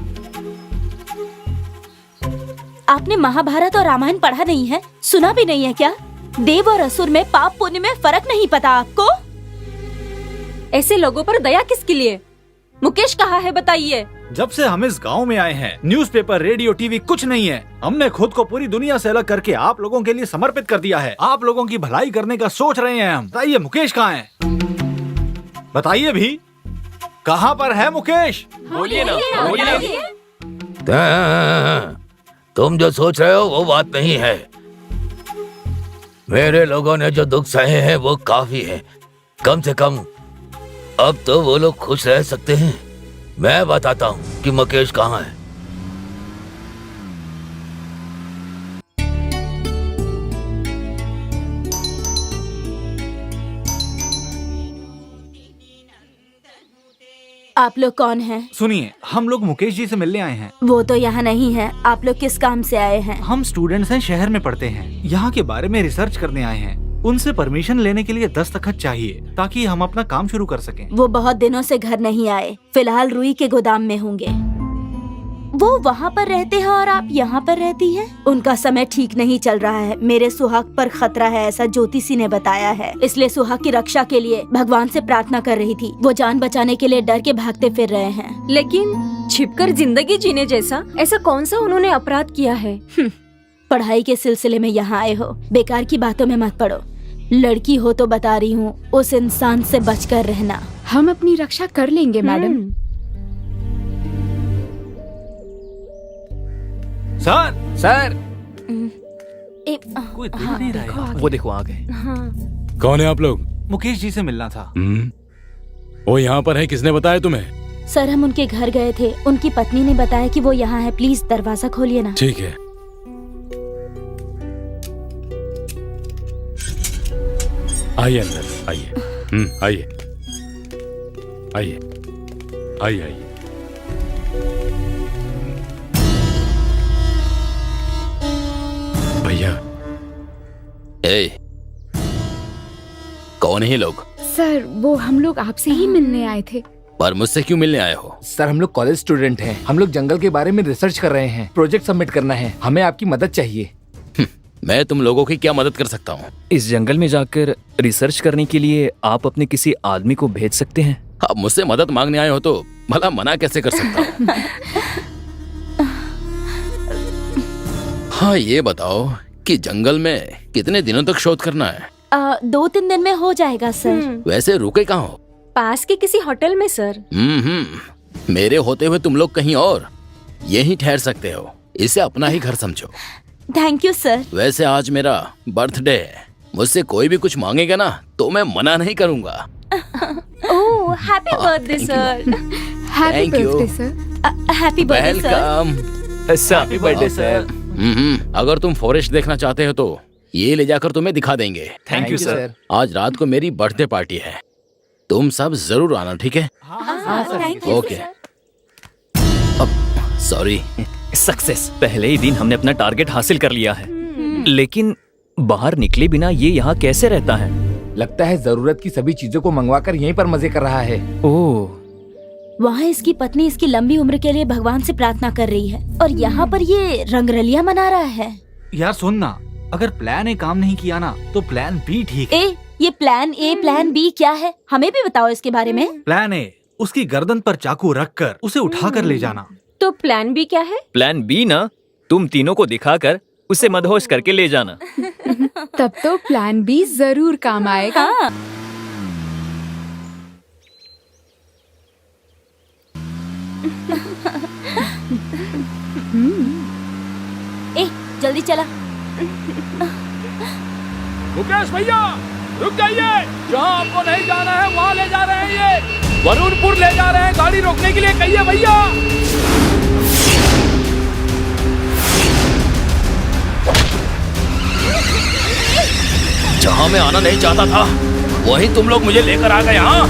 आपने महाभारत और रामायण पढ़ा नहीं है? सुना भी नहीं है क्या? देव और असुर में पाप पुण्य में फर्क नहीं पता आपको?
ऐसे लोगों पर दया किसके लिए? मुकेश कहाँ है बताइए।
जब से हम इस गांव में आए हैं, न्यूज़पेपर, रेडियो, टीवी कुछ नहीं है। हमने खुद को पूरी दुनिया से अलग करके आप लोगों के लिए समर्पित कर दिया है। आप लोगों की भलाई करने का सोच रहे हैं हम। बताइए मुकेश कहाँ है? बताइए भी, कहाँ पर है मुकेश?
बोलिए ना, बोलिए ना।
तुम जो सोच रहे हो वो बात नहीं है। मेरे लोगों ने जो दुख सहे हैं वो काफी है। कम से कम अब तो वो लोग खुश रह सकते हैं। मैं बताता हूँ कि मुकेश कहाँ है।
आप लोग कौन हैं?
सुनिए, हम लोग मुकेश जी से मिलने आए हैं।
वो तो यहाँ नहीं है। आप लोग किस काम से आए हैं?
हम स्टूडेंट्स हैं, शहर में पढ़ते हैं। यहाँ के बारे में रिसर्च करने आए हैं। उनसे परमिशन लेने के लिए दस्तखत चाहिए ताकि हम अपना काम शुरू कर सकें।
वो बहुत दिनों से घर नहीं आए। फिलहाल रुई के गोदाम में होंगे। वो वहाँ पर रहते हैं और आप यहाँ पर रहती हैं। उनका समय ठीक नहीं चल रहा है। मेरे सुहाग पर खतरा है, ऐसा ज्योतिषी ने बताया है। इसलिए सुहाग की रक्षा के लिए भगवान से प्रार्थना कर रही थी। वो जान बचाने के लिए डर के भागते फिर रहे हैं।
लेकिन छिपकर जिंदगी जीने जैसा ऐसा कौन सा उन्होंने अपराध किया है?
पढ़ाई के सिलसिले में यहाँ आए हो, बेकार की बातों में मत पड़ो। लड़की हो तो बता रही हूँ, उस इंसान से बचकर रहना।
हम अपनी रक्षा कर लेंगे मैडम।
सर
कोई
देख नहीं रहा है।
वो देखो आ गए।
कौन है आप लोग?
मुकेश जी से मिलना था।
वो यहाँ पर है, किसने बताया तुम्हें?
सर हम उनके घर गए थे, उनकी पत्नी ने बताया कि वो यहाँ है। प्लीज दरवाजा खोलिए ना।
ठीक है। आइए अंदर, आइए। आइए आइए आइए आइए। भैया।
कौन है लोग?
सर वो हम लोग आपसे ही मिलने आए थे।
पर मुझसे क्यों मिलने आए हो?
सर हम लोग कॉलेज स्टूडेंट हैं। हम लोग जंगल के बारे में रिसर्च कर रहे हैं। प्रोजेक्ट सबमिट करना है, हमें आपकी मदद चाहिए।
मैं तुम लोगों की क्या मदद कर सकता हूँ?
इस जंगल में जाकर रिसर्च करने के लिए आप अपने किसी आदमी को भेज सकते हैं।
अब मुझसे मदद मांगने आए हो तो भला मना कैसे कर सकता हूँ? हाँ ये बताओ कि जंगल में कितने दिनों तक शोध करना है?
2-3 दिन में हो जाएगा सर।
वैसे रुके कहाँ हो?
पास के किसी होटल में सर।
मेरे होते हुए तुम लोग कहीं और यहीं ठहर सकते हो। इसे अपना ही घर समझो।
Thank you sir.
वैसे आज मेरा बर्थडे है, मुझसे कोई भी कुछ मांगेगा ना तो मैं मना नहीं करूँगा।
ओह happy birthday sir.
Happy
Thank you.
Birthday sir.
Happy birthday sir.
Welcome.
Happy birthday sir.
अगर तुम फॉरेस्ट देखना चाहते हो तो ये ले जाकर तुम्हें दिखा देंगे।
Thank you sir.
आज रात को मेरी बर्थडे पार्टी है, तुम सब जरूर आना, ठीक है?
Thank you
okay. अब सॉरी।
सक्सेस। पहले ही दिन हमने अपना टारगेट हासिल कर लिया है। लेकिन बाहर निकले बिना ये यहाँ कैसे रहता है?
लगता है जरूरत की सभी चीजों को मंगवाकर यहीं पर मजे कर रहा है।
ओह,
वहाँ इसकी पत्नी इसकी लंबी उम्र के लिए भगवान से प्रार्थना कर रही है और यहाँ पर ये रंगरलियां मना रहा है।
यार सुनना, अगर प्लान ए काम नहीं किया ना तो प्लान बी ठीक है।
ये प्लान ए प्लान बी क्या है? हमें भी बताओ इसके बारे में।
प्लान ए, उसकी गर्दन पर चाकू रखकर उसे उठाकर ले जाना।
तो प्लान बी क्या है?
प्लान बी ना, तुम तीनों को दिखाकर उसे मदहोश करके ले जाना।
तब तो प्लान बी जरूर काम आएगा।
हाँ। जल्दी चला।
मुकेश भैया रुक जाइए, जहाँ आपको नहीं जाना है वहाँ ले जा रहे हैं। ये वरुणपुर ले जा रहे हैं, गाड़ी रोकने के लिए कहिए भैया।
जहाँ मैं आना नहीं चाहता था वहीं तुम लोग मुझे लेकर आ गए। हाँ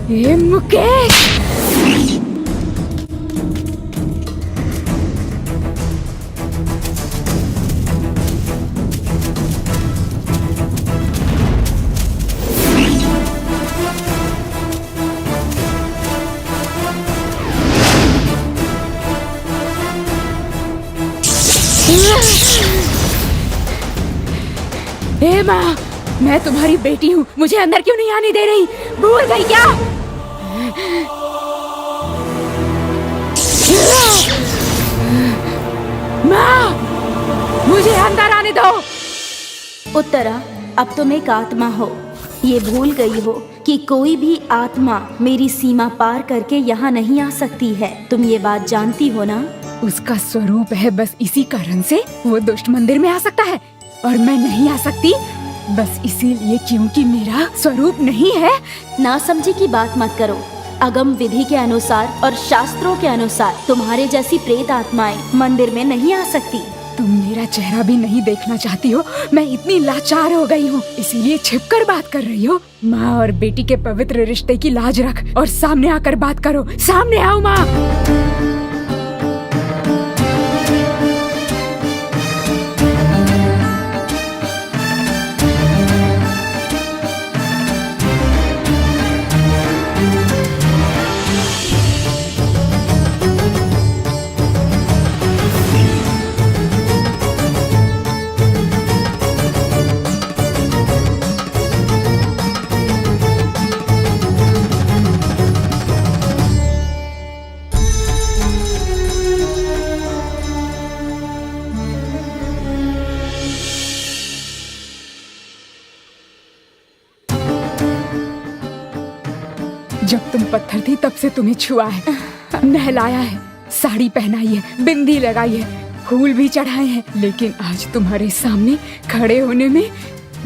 ए मुकेश, ए माँ, मैं तुम्हारी बेटी हूँ, मुझे अंदर क्यों नहीं आने दे रही? भूल गई क्या? माँ, मुझे अंदर आने दो।
उत्तरा, अब तुम एक आत्मा हो। ये भूल गई हो कि कोई भी आत्मा मेरी सीमा पार करके यहाँ नहीं आ सकती है। तुम ये बात जानती हो ना?
उसका स्वरूप है, बस इसी कारण से वो दुष्ट मंदिर में आ सकता है और मैं नहीं आ सकती, बस इसीलिए क्योंकि मेरा स्वरूप नहीं है।
ना समझी की बात मत करो। अगम विधि के अनुसार और शास्त्रों के अनुसार तुम्हारे जैसी प्रेत आत्माएं मंदिर में नहीं आ सकती।
तुम मेरा चेहरा भी नहीं देखना चाहती हो। मैं इतनी लाचार हो गई हूँ, इसीलिए छिपकर बात कर रही हो। माँ और बेटी के पवित्र रिश्ते की लाज रख और सामने आकर बात करो। सामने आओ माँ। जब तुम पत्थर थी तब से तुम्हें छुआ है, नहलाया है, साड़ी पहनाई है, बिंदी लगाई है, फूल भी चढ़ाए हैं, लेकिन आज तुम्हारे सामने खड़े होने में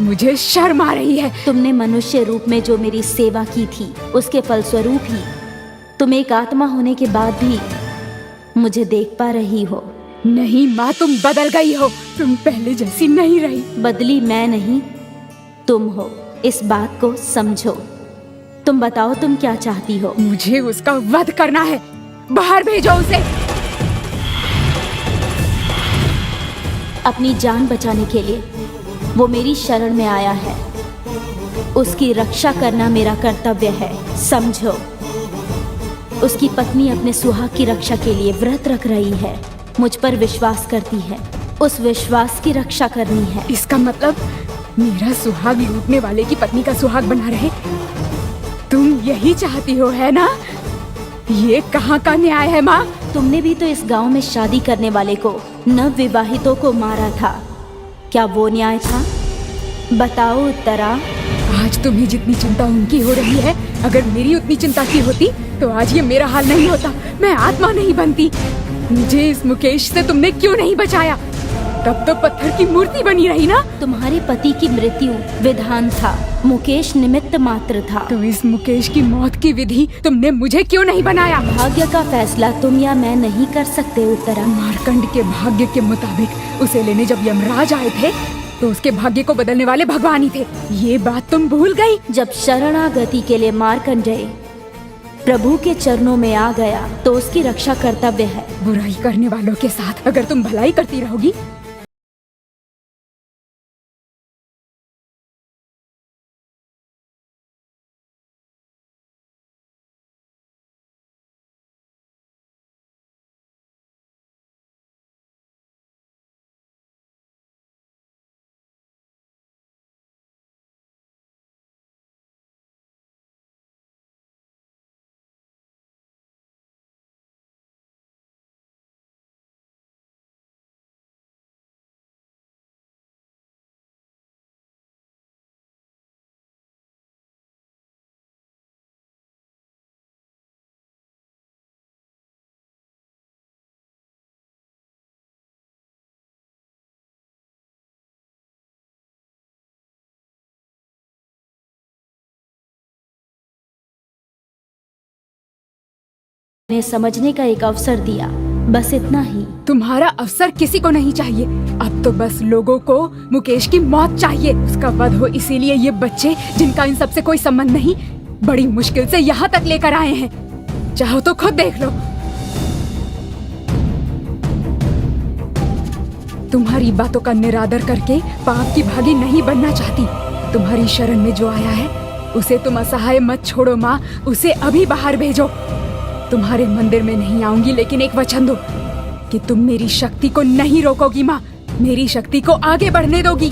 मुझे शर्म आ रही है।
तुमने मनुष्य रूप में जो मेरी सेवा की थी, उसके फलस्वरूप ही तुम एक आत्मा होने के बाद भी मुझे देख पा रही हो।
नहीं माँ, तुम बदल गई हो, तुम पहले जैसी नहीं रही।
बदली मैं नहीं, तुम हो, इस बात को समझो। तुम बताओ, तुम क्या चाहती हो?
मुझे उसका वध करना है, बाहर भेजो उसे।
अपनी जान बचाने के लिए वो मेरी शरण में आया है, उसकी रक्षा करना मेरा कर्तव्य है, समझो। उसकी पत्नी अपने सुहाग की रक्षा के लिए व्रत रख रही है, मुझ पर विश्वास करती है, उस विश्वास की रक्षा करनी है।
इसका मतलब मेरा सुहाग लूटने वाले की पत्नी का सुहाग बना रहे? तुम यही चाहती हो, है ना? ये कहाँ का न्याय है माँ?
तुमने भी तो इस गांव में शादी करने वाले को, नव विवाहितों को मारा था। क्या वो न्याय था? बताओ उत्तरा।
आज तुम्हें जितनी चिंता उनकी हो रही है, अगर मेरी उतनी चिंता की होती तो आज ये मेरा हाल नहीं होता, मैं आत्मा नहीं बनती। मुझे इस मुकेश से तुमने क्यों नहीं बचाया? तब तो पत्थर की मूर्ति बनी रही ना।
तुम्हारे पति की मृत्यु विधान था, मुकेश निमित्त मात्र था।
तो इस मुकेश की मौत की विधि तुमने मुझे क्यों नहीं बनाया?
भाग्य का फैसला तुम या मैं नहीं कर सकते उत्तरा।
मार्कंड के भाग्य के मुताबिक उसे लेने जब यमराज आए थे तो उसके भाग्य को बदलने वाले भगवान ही थे। ये बात तुम भूल गई?
जब शरणागति के लिए मार्कंडेय प्रभु के चरणों में आ गया तो उसकी रक्षा कर्तव्य है।
बुराई करने वालों के साथ अगर तुम भलाई करती रहोगी
ने समझने का एक अवसर दिया, बस इतना ही।
तुम्हारा अवसर किसी को नहीं चाहिए। अब तो बस लोगों को मुकेश की मौत चाहिए, उसका वध हो। इसीलिए ये बच्चे जिनका इन सब से कोई संबंध नहीं, बड़ी मुश्किल से यहाँ तक लेकर आए हैं। चाहो तो खुद देख लो। तुम्हारी बातों का निरादर करके पाप की भागी नहीं बनना चाहती। तुम्हारी शरण में जो आया है उसे तुम असहाय मत छोड़ो माँ, उसे अभी बाहर भेजो। तुम्हारे मंदिर में नहीं आऊंगी, लेकिन एक वचन दो कि तुम मेरी शक्ति को नहीं रोकोगी माँ, मेरी शक्ति को आगे बढ़ने दोगी।